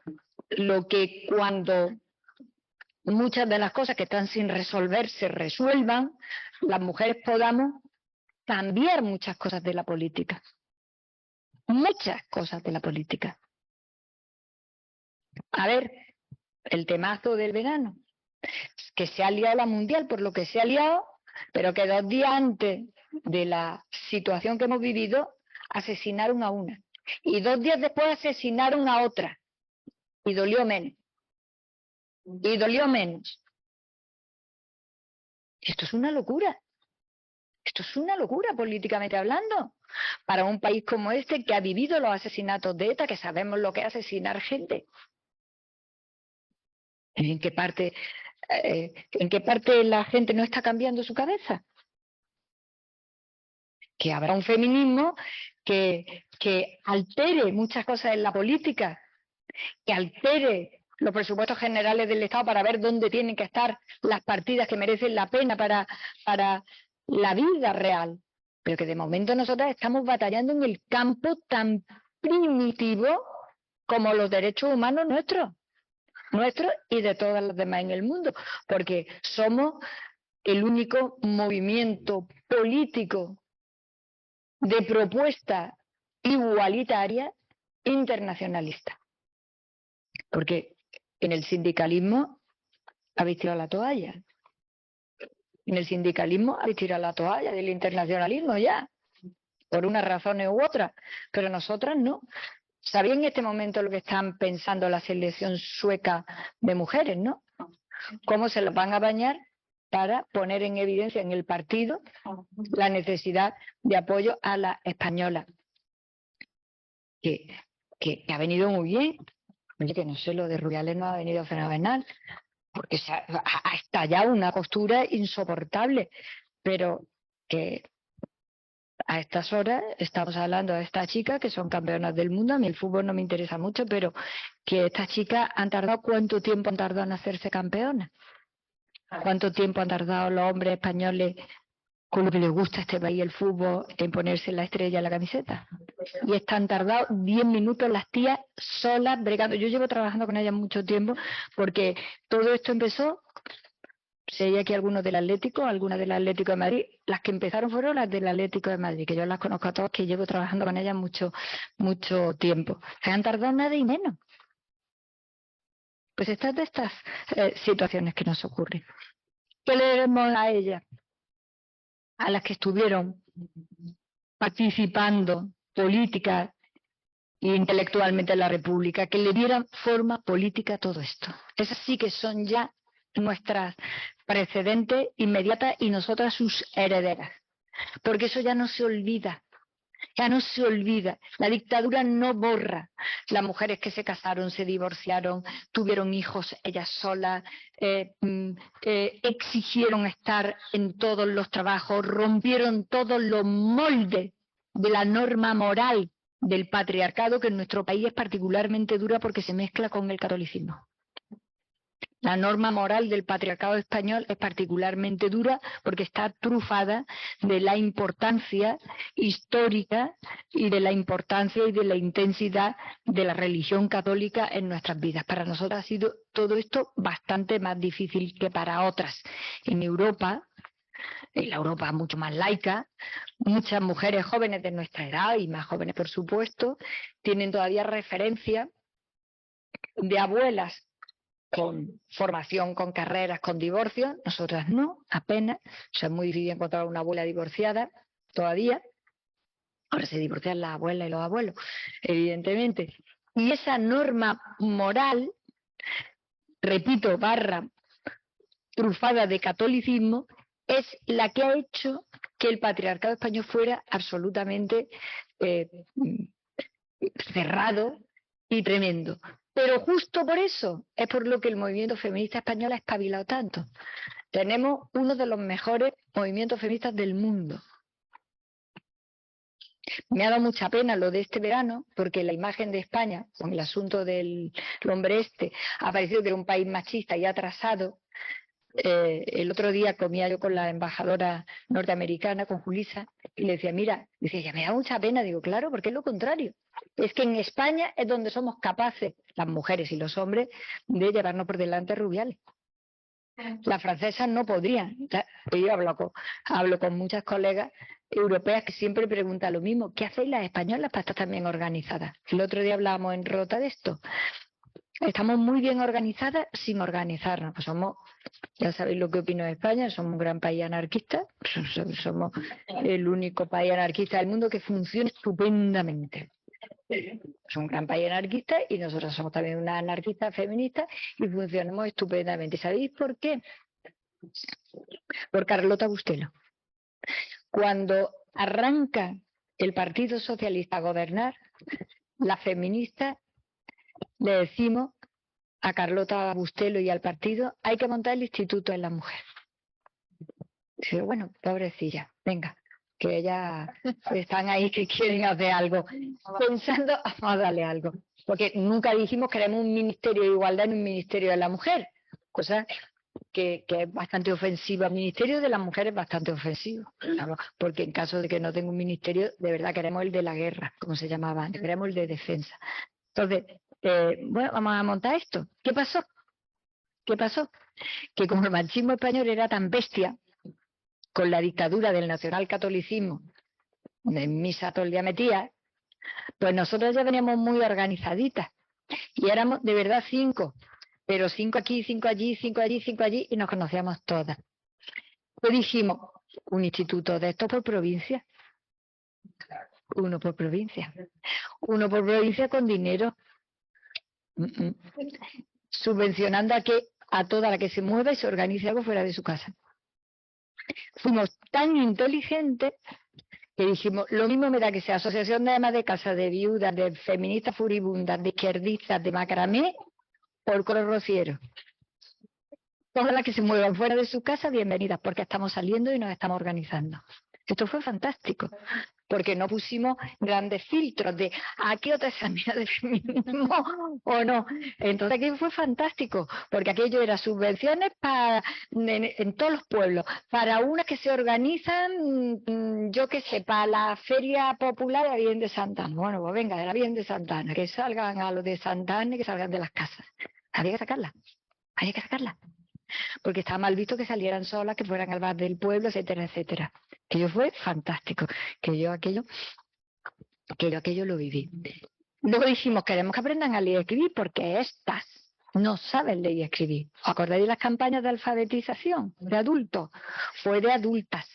Speaker 3: lo que cuando muchas de las cosas que están sin resolver se resuelvan, las mujeres podamos cambiar muchas cosas de la política. Muchas cosas de la política. A ver, el temazo del verano, que se ha liado la mundial por lo que se ha liado, pero que 2 días antes de la situación que hemos vivido, asesinaron a una. Y 2 días después asesinaron a otra. Y dolió menos. Y dolió menos. Esto es una locura. Esto es una locura políticamente hablando. Para un país como este que ha vivido los asesinatos de ETA, que sabemos lo que es asesinar gente. ¿En qué parte la gente no está cambiando su cabeza? Que habrá un feminismo que altere muchas cosas en la política, que altere los presupuestos generales del Estado para ver dónde tienen que estar las partidas que merecen la pena para la vida real. Pero que de momento nosotras estamos batallando en el campo tan primitivo como los derechos humanos nuestros y de todas las demás en el mundo, porque somos el único movimiento político de propuesta igualitaria internacionalista. Porque en el sindicalismo habéis tirado la toalla. En el sindicalismo habéis tirado la toalla del internacionalismo ya, por unas razones u otras, pero nosotras no. ¿Sabéis en este momento lo que están pensando la selección sueca de mujeres, no? ¿Cómo se las van a bañar para poner en evidencia en el partido la necesidad de apoyo a la española? Que ha venido muy bien. Oye, que no sé, lo de Rubiales no ha venido fenomenal, porque ha estallado una postura insoportable, pero que a estas horas estamos hablando de estas chicas que son campeonas del mundo. A mí el fútbol no me interesa mucho, pero que estas chicas han tardado, ¿cuánto tiempo han tardado en hacerse campeonas? ¿Cuánto tiempo han tardado los hombres españoles con lo que les gusta a este país, el fútbol, en ponerse la estrella en la camiseta. Y están tardados 10 minutos las tías solas bregando. Yo llevo trabajando con ellas mucho tiempo porque todo esto empezó, si hay aquí algunos del Atlético, algunas del Atlético de Madrid, las que empezaron fueron las del Atlético de Madrid, que yo las conozco a todas, que llevo trabajando con ellas mucho tiempo. Se han tardado nada y menos. Pues estas de estas situaciones que nos ocurren. ¿Qué le debemos a ellas? A las que estuvieron participando política e intelectualmente en la República, que le dieran forma política a todo esto. Esas sí que son ya nuestras precedentes inmediatas y nosotras sus herederas. Porque eso ya no se olvida. Ya no se olvida. La dictadura no borra. Las mujeres que se casaron, se divorciaron, tuvieron hijos ellas solas, exigieron estar en todos los trabajos, rompieron todos los moldes de la norma moral del patriarcado, que en nuestro país es particularmente dura porque se mezcla con el catolicismo. La norma moral del patriarcado español es particularmente dura porque está trufada de la importancia histórica y de la importancia y de la intensidad de la religión católica en nuestras vidas. Para nosotros ha sido todo esto bastante más difícil que para otras. En Europa, en la Europa mucho más laica, muchas mujeres jóvenes de nuestra edad y más jóvenes por supuesto, tienen todavía referencia de abuelas con formación, con carreras, con divorcios. Nosotras no, apenas. O sea, es muy difícil encontrar una abuela divorciada todavía. Ahora se divorcian las abuelas y los abuelos, evidentemente. Y esa norma moral, repito, barra trufada de catolicismo, es la que ha hecho que el patriarcado español fuera absolutamente cerrado y tremendo. Pero justo por eso es por lo que el movimiento feminista español ha espabilado tanto. Tenemos uno de los mejores movimientos feministas del mundo. Me ha dado mucha pena lo de este verano, porque la imagen de España, con el asunto del hombre este, ha parecido que era un país machista y atrasado. El otro día comía yo con la embajadora norteamericana, con Julisa, y le decía, mira, dice, ya me da mucha pena. Digo, claro, porque es lo contrario. Es que en España es donde somos capaces, las mujeres y los hombres, de llevarnos por delante Rubiales. Las francesas no podrían. Yo hablo con muchas colegas europeas que siempre preguntan lo mismo. ¿Qué hacéis las españolas para estar también organizadas? El otro día hablábamos en Rota de esto. Estamos muy bien organizadas sin organizarnos. Pues somos, ya sabéis lo que opino de España, somos un gran país anarquista, somos el único país anarquista del mundo que funciona estupendamente. Es un gran país anarquista y nosotros somos también una anarquista feminista y funcionamos estupendamente. ¿Sabéis por qué? Por Carlota Bustelo. Cuando arranca el Partido Socialista a gobernar, las feministas le decimos a Carlota Bustelo y al partido, hay que montar el instituto en la mujer. Dice, bueno, pobrecilla, venga, que ellas están ahí que quieren hacer algo. Pensando, vamos a darle algo. Porque nunca dijimos que queremos un ministerio de igualdad en un ministerio de la mujer. Cosa que es bastante ofensiva. El ministerio de la mujer es bastante ofensivo. Claro, porque en caso de que no tenga un ministerio, de verdad queremos el de la guerra, como se llamaba antes, queremos el de defensa. Entonces, bueno, vamos a montar esto. ¿Qué pasó? ¿Qué pasó? Que como el machismo español era tan bestia, con la dictadura del nacionalcatolicismo, en misa todo el día metía, pues nosotros ya veníamos muy organizaditas. Y éramos de verdad 5, pero 5 aquí, 5 allí, 5 allí, 5 allí, y nos conocíamos todas. Pues dijimos, un instituto de estos por provincia. Uno por provincia. Uno por provincia con dinero. Subvencionando a toda la que se mueva y se organice algo fuera de su casa. Fuimos tan inteligentes que dijimos, lo mismo me da que sea asociación de amas de casa, de viudas, de feministas furibundas, de izquierdistas, de macramé, por Cruz Rociero. Todas las que se muevan fuera de su casa, bienvenidas, porque estamos saliendo y nos estamos organizando. Esto fue fantástico. porque no pusimos grandes filtros de ¿a qué otra examina de feminismo o no? Entonces aquello fue fantástico, porque aquello era subvenciones para en todos los pueblos, para unas que se organizan, yo qué sé, para la Feria Popular de la Virgen de Santa Ana. Bueno, pues venga, de la Virgen de Santa Ana, que salgan a los de Santa Ana y que salgan de las casas. Había que sacarlas, había que sacarlas. Porque estaba mal visto que salieran solas, que fueran al bar del pueblo, etcétera, etcétera. Aquello fue fantástico, que yo aquello lo viví. Luego dijimos, queremos que aprendan a leer y escribir, porque estas no saben leer y escribir. ¿Os acordáis de las campañas de alfabetización de adultos? Fue de adultas.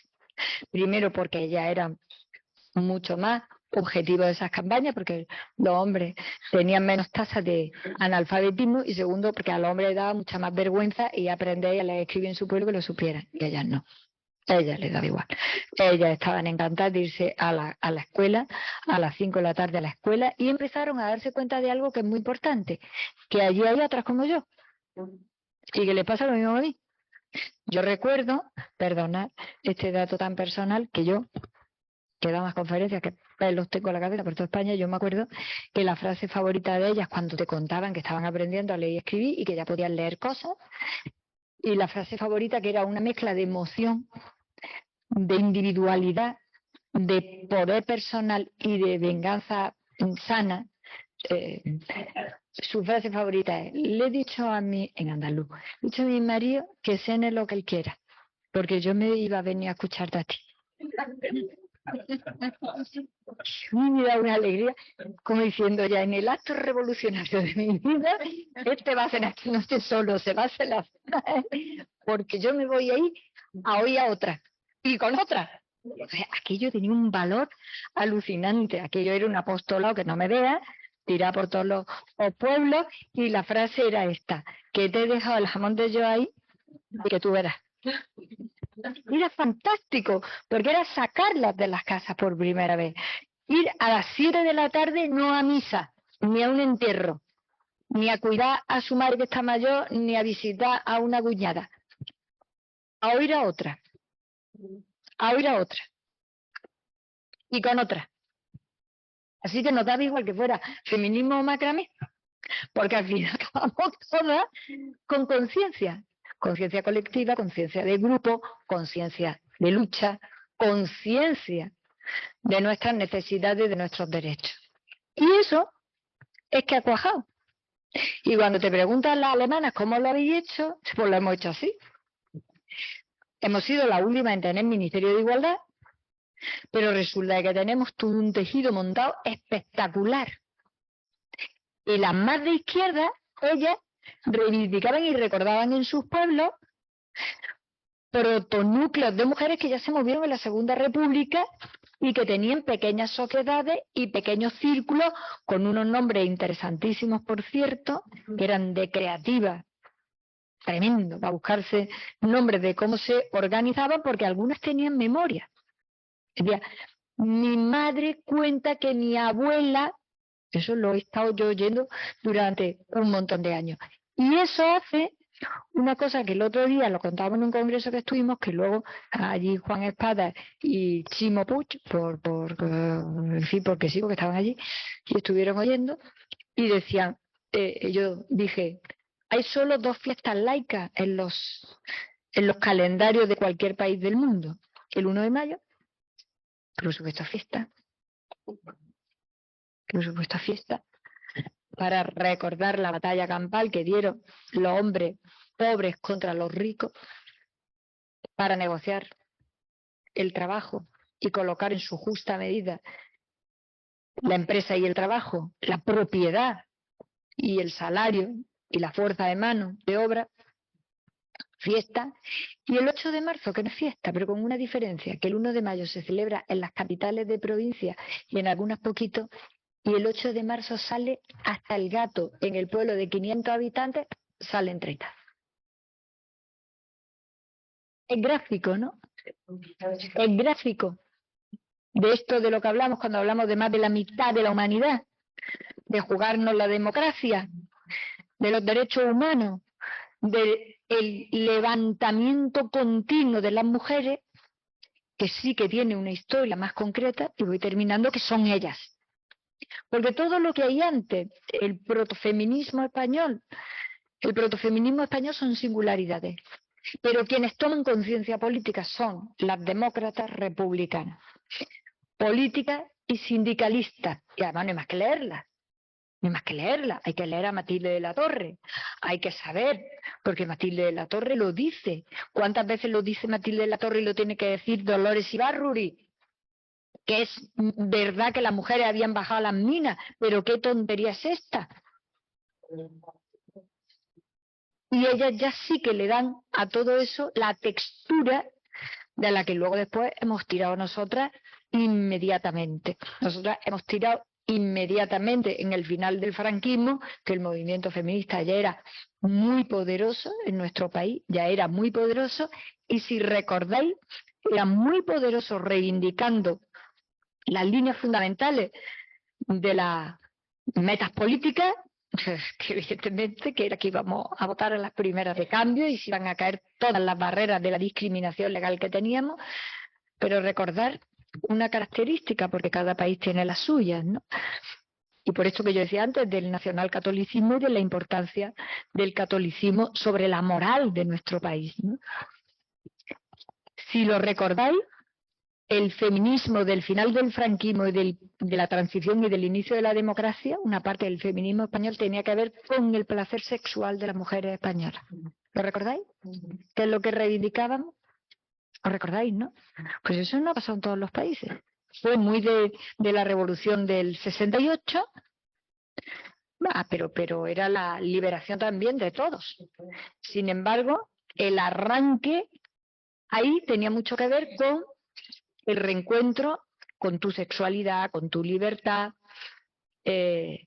Speaker 3: Primero porque ellas eran mucho más objetivos de esas campañas, porque los hombres tenían menos tasas de analfabetismo, y segundo porque a los hombres les daba mucha más vergüenza y aprender a leer y escribir en su pueblo que lo supieran, y ellas no. A ellas les daba igual. Ellas estaban encantadas de irse a la escuela, a las 5 de la tarde a la escuela, y empezaron a darse cuenta de algo que es muy importante, que allí hay otras como yo, y que les pasa lo mismo a mí. Yo recuerdo, perdonad este dato tan personal, que yo, que da más conferencias, que los tengo en la cabeza por toda España, yo me acuerdo que la frase favorita de ellas, cuando te contaban que estaban aprendiendo a leer y escribir y que ya podían leer cosas, y la frase favorita que era una mezcla de emoción, de individualidad, de poder personal y de venganza sana. Su frase favorita es: le he dicho a mi, en andaluz, he dicho a mi marido que cene lo que él quiera, porque yo me iba a venir a escucharte a ti. Me da una alegría, como diciendo, ya en el acto revolucionario de mi vida, este va a cenar esta noche solo, se va a hacer la cena, porque yo me voy a ir a oír a otra, y con otra. O sea, aquello tenía un valor alucinante, aquello era un apostolado que no me vea, tirar por todos los pueblos, y la frase era esta: que te he dejado el jamón de yo ahí, y que tú verás. Era fantástico, porque era sacarlas de las casas por primera vez. Ir a las 7 de la tarde no a misa, ni a un entierro, ni a cuidar a su madre que está mayor, ni a visitar a una cuñada. A oír a otra. A oír a otra. Y con otra. Así que nos daba igual que fuera feminismo o macramé, porque al final acabamos todas con conciencia. Conciencia colectiva, conciencia de grupo, conciencia de lucha, conciencia de nuestras necesidades, de nuestros derechos. Y eso es que ha cuajado. Y cuando te preguntan las alemanas cómo lo habéis hecho, pues lo hemos hecho así. Hemos sido la última en tener Ministerio de Igualdad, pero resulta que tenemos todo un tejido montado espectacular. Y las más de izquierda, ellas reivindicaban y recordaban en sus pueblos protonúcleos de mujeres que ya se movieron en la Segunda República y que tenían pequeñas sociedades y pequeños círculos con unos nombres interesantísimos, por cierto, que eran de creativa, tremendo, para buscarse nombres de cómo se organizaban, porque algunas tenían memoria. Decía, mi madre cuenta que mi abuela, eso lo he estado yo oyendo durante un montón de años, y eso hace una cosa que el otro día lo contábamos en un congreso que estuvimos, que luego allí Juan Espada y Chimo Puig, en fin, porque sí, porque estaban allí y estuvieron oyendo, y decían, yo dije, hay solo 2 fiestas laicas en los calendarios de cualquier país del mundo: el 1 de mayo, por supuesto fiesta, para recordar la batalla campal que dieron los hombres pobres contra los ricos para negociar el trabajo y colocar en su justa medida la empresa y el trabajo, la propiedad y el salario y la fuerza de mano de obra. Fiesta. Y el 8 de marzo, que no es fiesta, pero con una diferencia, que el 1 de mayo se celebra en las capitales de provincia y en algunas poquitos, y el 8 de marzo sale hasta el gato en el pueblo de 500 habitantes, salen 30. Es gráfico, ¿no? Es gráfico de esto de lo que hablamos cuando hablamos de más de la mitad de la humanidad, de jugarnos la democracia, de los derechos humanos, del levantamiento continuo de las mujeres que sí que tiene una historia más concreta, y voy terminando, que son ellas. Porque todo lo que hay antes, el protofeminismo español son singularidades. Pero quienes toman conciencia política son las demócratas republicanas, políticas y sindicalistas. Y además no hay más que leerlas. No hay más que leerla, hay que leer a Matilde de la Torre, hay que saber, porque Matilde de la Torre lo dice. ¿Cuántas veces lo dice Matilde de la Torre y lo tiene que decir Dolores Ibárruri? Que es verdad que las mujeres habían bajado a las minas, pero qué tontería es esta. Y ellas ya sí que le dan a todo eso la textura de la que luego después hemos tirado nosotras inmediatamente. Nosotras hemos tirado inmediatamente en el final del franquismo, que el movimiento feminista ya era muy poderoso en nuestro país, ya era muy poderoso, y si recordáis, era muy poderoso reivindicando las líneas fundamentales de las metas políticas, que evidentemente que era que íbamos a votar a las primeras de cambio y se iban a caer todas las barreras de la discriminación legal que teníamos, pero recordar una característica, porque cada país tiene las suyas, ¿no? Y por esto que yo decía antes del nacionalcatolicismo y de la importancia del catolicismo sobre la moral de nuestro país, ¿no? Si lo recordáis, el feminismo del final del franquismo y de la transición y del inicio de la democracia, una parte del feminismo español tenía que ver con el placer sexual de las mujeres españolas. ¿Lo recordáis? ¿Qué es lo que reivindicábamos? ¿Os recordáis, no? Pues eso no ha pasado en todos los países. Fue muy de la revolución del 68, pero era la liberación también de todos. Sin embargo, el arranque ahí tenía mucho que ver con el reencuentro con tu sexualidad, con tu libertad, y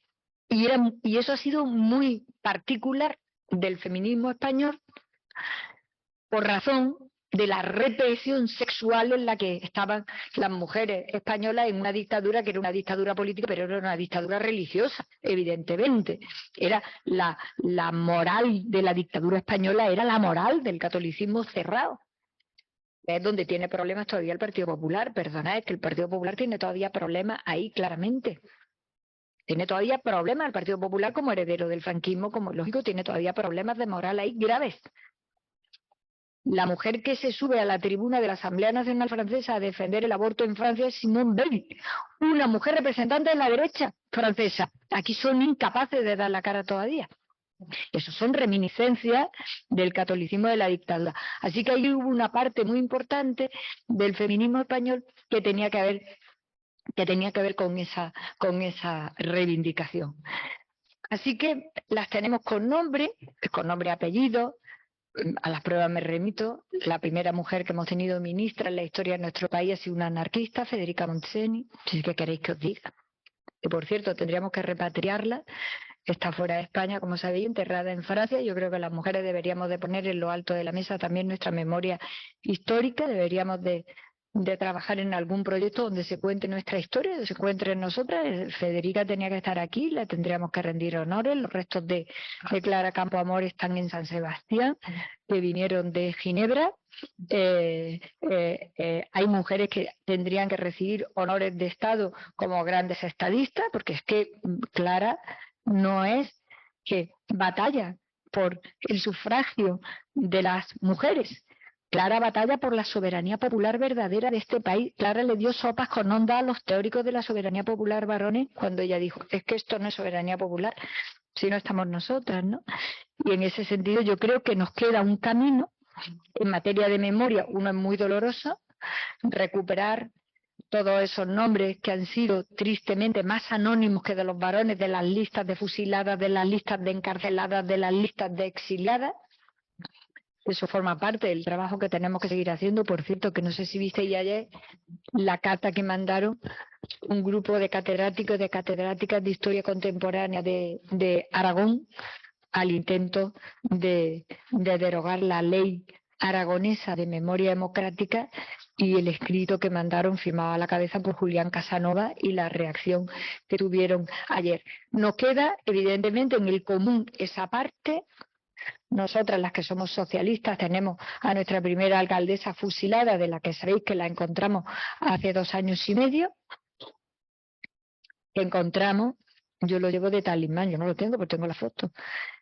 Speaker 3: eso ha sido muy particular del feminismo español por razón de la represión sexual en la que estaban las mujeres españolas en una dictadura que era una dictadura política, pero era una dictadura religiosa, evidentemente. Era la moral de la dictadura española, era la moral del catolicismo cerrado. Es donde tiene problemas todavía el Partido Popular. Perdona, es que el Partido Popular tiene todavía problemas ahí claramente. Tiene todavía problemas el Partido Popular como heredero del franquismo, como es lógico, tiene todavía problemas de moral ahí graves. La mujer que se sube a la tribuna de la Asamblea Nacional Francesa a defender el aborto en Francia es Simone Veil, una mujer representante de la derecha francesa. Aquí son incapaces de dar la cara todavía. Eso son reminiscencias del catolicismo de la dictadura. Así que ahí hubo una parte muy importante del feminismo español que tenía que ver con esa reivindicación. Así que las tenemos con nombre y apellido. A las pruebas me remito. La primera mujer que hemos tenido ministra en la historia de nuestro país ha sido una anarquista, Federica Montseny. Si es que queréis que os diga. Que por cierto, tendríamos que repatriarla. Está fuera de España, como sabéis, enterrada en Francia. Yo creo que las mujeres deberíamos de poner en lo alto de la mesa también nuestra memoria histórica. Deberíamos de trabajar en algún proyecto donde se cuente nuestra historia, donde se encuentre en nosotras. Federica tenía que estar aquí, le tendríamos que rendir honores. Los restos de Clara Campoamor están en San Sebastián, que vinieron de Ginebra. Hay mujeres que tendrían que recibir honores de Estado como grandes estadistas, porque es que Clara no es que batalla por el sufragio de las mujeres. Clara batalla por la soberanía popular verdadera de este país. Clara le dio sopas con onda a los teóricos de la soberanía popular varones cuando ella dijo, es que esto no es soberanía popular, si no estamos nosotras, ¿no? Y en ese sentido yo creo que nos queda un camino en materia de memoria. Uno es muy doloroso, recuperar todos esos nombres que han sido tristemente más anónimos que de los varones, de las listas de fusiladas, de las listas de encarceladas, de las listas de exiliadas. Eso forma parte del trabajo que tenemos que seguir haciendo. Por cierto, que no sé si visteis ayer la carta que mandaron un grupo de catedráticos y de catedráticas de historia contemporánea de Aragón al intento de derogar la ley aragonesa de memoria democrática, y el escrito que mandaron firmado a la cabeza por Julián Casanova y la reacción que tuvieron ayer. Nos queda evidentemente en el común esa parte Nosotras, las que somos socialistas, tenemos a nuestra primera alcaldesa fusilada, de la que sabéis que la encontramos hace 2 años y medio. Que encontramos, yo lo llevo de talismán, yo no lo tengo, pero tengo la foto.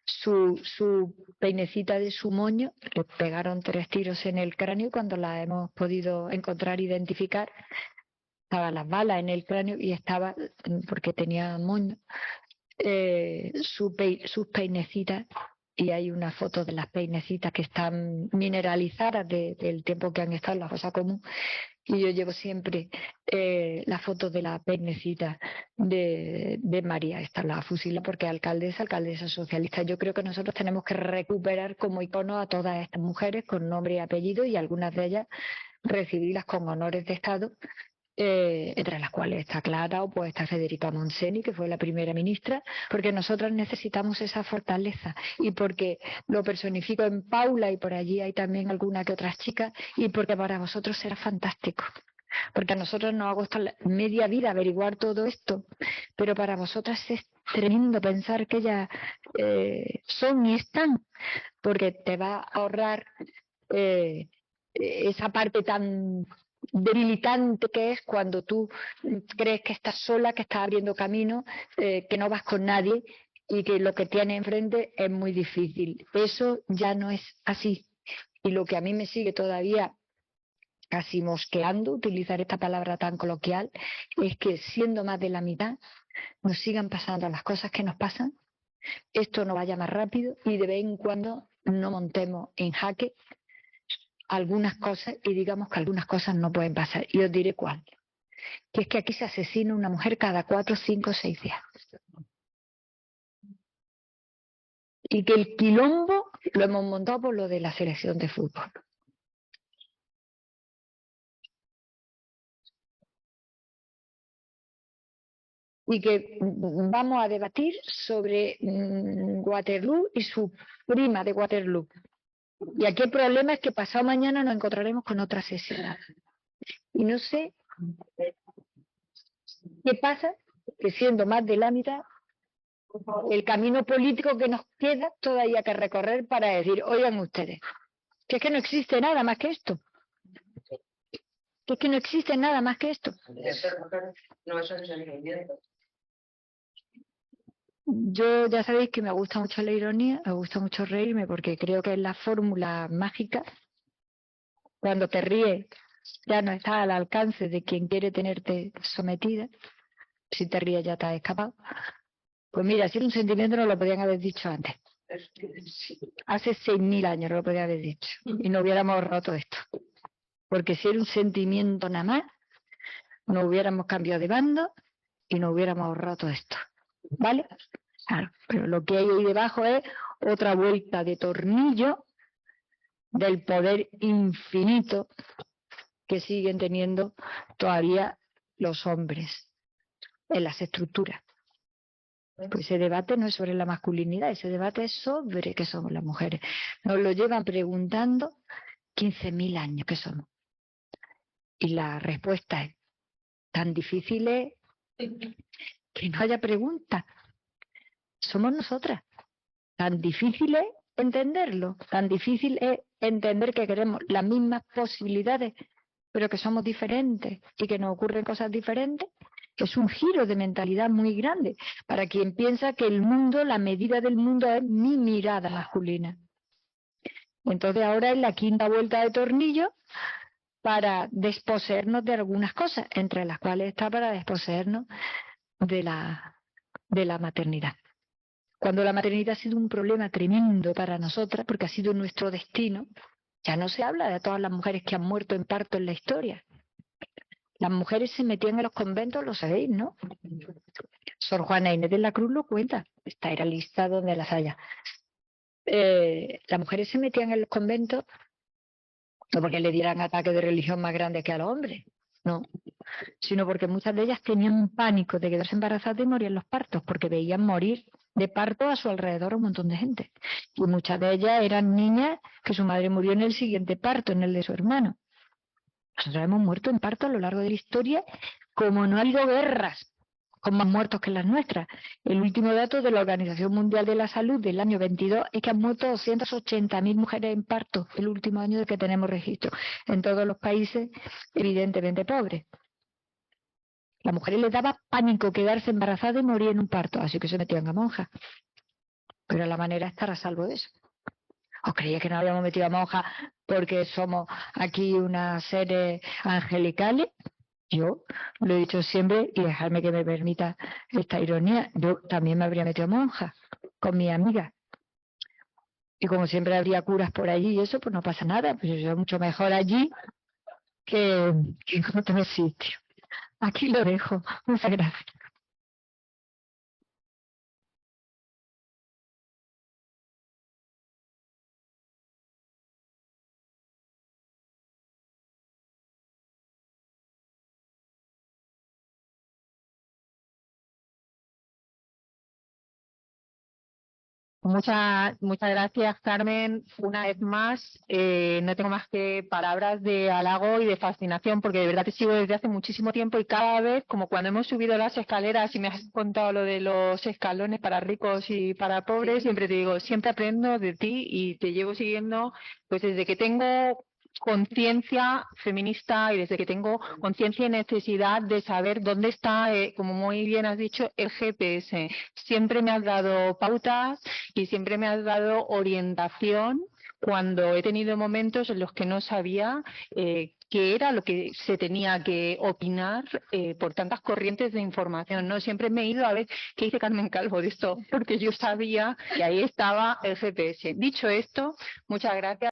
Speaker 3: Su peinecita de su moño, le pegaron 3 tiros en el cráneo. Cuando la hemos podido encontrar, identificar, estaban las balas en el cráneo y estaba, porque tenía moño, sus peinecitas. Y hay una foto de las peinecitas que están mineralizadas del tiempo que han estado en la fosa común. Y yo llevo siempre la foto de la peinecita de María, esta la fusila, porque alcaldesa socialista. Yo creo que nosotros tenemos que recuperar como icono a todas estas mujeres con nombre y apellido, y algunas de ellas recibirlas con honores de Estado, entre las cuales está Clara o pues está Federica Montseny, que fue la primera ministra, porque nosotras necesitamos esa fortaleza, y porque lo personifico en Paula, y por allí hay también alguna que otras chicas, y porque para vosotros será fantástico, porque a nosotros nos ha costado media vida averiguar todo esto, pero para vosotras es tremendo pensar que ellas son y están, porque te va a ahorrar esa parte tan debilitante que es cuando tú crees que estás sola, que estás abriendo camino, que no vas con nadie y que lo que tienes enfrente es muy difícil. Eso ya no es así. Y lo que a mí me sigue todavía casi mosqueando, utilizar esta palabra tan coloquial, es que siendo más de la mitad nos sigan pasando las cosas que nos pasan, esto no vaya más rápido y de vez en cuando no montemos en jaque algunas cosas y digamos que algunas cosas no pueden pasar. Y os diré cuál. Que es que aquí se asesina una mujer cada 4, 5, 6 días. Y que el quilombo lo hemos montado por lo de la selección de fútbol. Y que vamos a debatir sobre Waterloo y su prima de Waterloo. Y aquí el problema es que pasado mañana nos encontraremos con otra sesión. Y no sé qué pasa, que siendo más de la mitad, el camino político que nos queda todavía que recorrer para decir, oigan ustedes, que es que no existe nada más que esto. Que es que no existe nada más que esto. Yo ya sabéis que me gusta mucho la ironía, me gusta mucho reírme porque creo que es la fórmula mágica. Cuando te ríes ya no estás al alcance de quien quiere tenerte sometida. Si te ríes ya te has escapado. Pues mira, si era un sentimiento no lo podían haber dicho antes. Hace 6.000 años no lo podían haber dicho y no hubiéramos roto esto. Porque si era un sentimiento nada más, no hubiéramos cambiado de bando y no hubiéramos roto esto. ¿Vale? Claro, pero lo que hay ahí debajo es otra vuelta de tornillo del poder infinito que siguen teniendo todavía los hombres en las estructuras. Pues ese debate no es sobre la masculinidad, ese debate es sobre qué somos las mujeres. Nos lo llevan preguntando 15.000 años qué somos. Y la respuesta es tan difícil es que no haya preguntas. Somos nosotras. Tan difícil es entenderlo, tan difícil es entender que queremos las mismas posibilidades, pero que somos diferentes y que nos ocurren cosas diferentes. Es un giro de mentalidad muy grande para quien piensa que el mundo, la medida del mundo es mi mirada masculina. Entonces ahora es la quinta vuelta de tornillo para desposeernos de algunas cosas, entre las cuales está para desposeernos de la maternidad. Cuando la maternidad ha sido un problema tremendo para nosotras, porque ha sido nuestro destino, ya no se habla de todas las mujeres que han muerto en parto en la historia. Las mujeres se metían en los conventos, lo sabéis, ¿no? Sor Juana Inés de la Cruz lo cuenta, está en la lista donde las haya. Las mujeres se metían en los conventos no porque le dieran ataques de religión más grandes que a los hombres, no, sino porque muchas de ellas tenían pánico de quedarse embarazadas y morir en los partos, porque veían morir de parto a su alrededor un montón de gente. Y muchas de ellas eran niñas que su madre murió en el siguiente parto, en el de su hermano. Nosotros hemos muerto en parto a lo largo de la historia, como no ha habido guerras, con más muertos que las nuestras. El último dato de la Organización Mundial de la Salud del año 22 es que han muerto 280.000 mujeres en parto el último año de que tenemos registro, en todos los países evidentemente pobres. A las mujeres les daba pánico quedarse embarazadas y morir en un parto, así que se metían a monjas. Pero la manera es estar a salvo de eso. ¿Os creía que nos habíamos metido a monjas porque somos aquí unas seres angelicales? Yo lo he dicho siempre, y dejadme que me permita esta ironía, yo también me habría metido a monja con mis amigas. Y como siempre habría curas por allí y eso, pues no pasa nada, pues yo soy mucho mejor allí que en otro sitio. Aquí lo dejo. Muchas gracias.
Speaker 1: Muchas gracias, Carmen. Una vez más, no tengo más que palabras de halago y de fascinación, porque de verdad te sigo desde hace muchísimo tiempo y cada vez, como cuando hemos subido las escaleras y me has contado lo de los escalones para ricos y para pobres, siempre te digo, siempre aprendo de ti y te llevo siguiendo pues desde que tengo conciencia feminista y desde que tengo conciencia y necesidad de saber dónde está, como muy bien has dicho, el GPS. Siempre me has dado pautas y siempre me has dado orientación cuando he tenido momentos en los que no sabía qué era lo que se tenía que opinar por tantas corrientes de información, ¿no? Siempre me he ido a ver qué dice Carmen Calvo de esto, porque yo sabía que ahí estaba el GPS. Dicho esto, muchas gracias.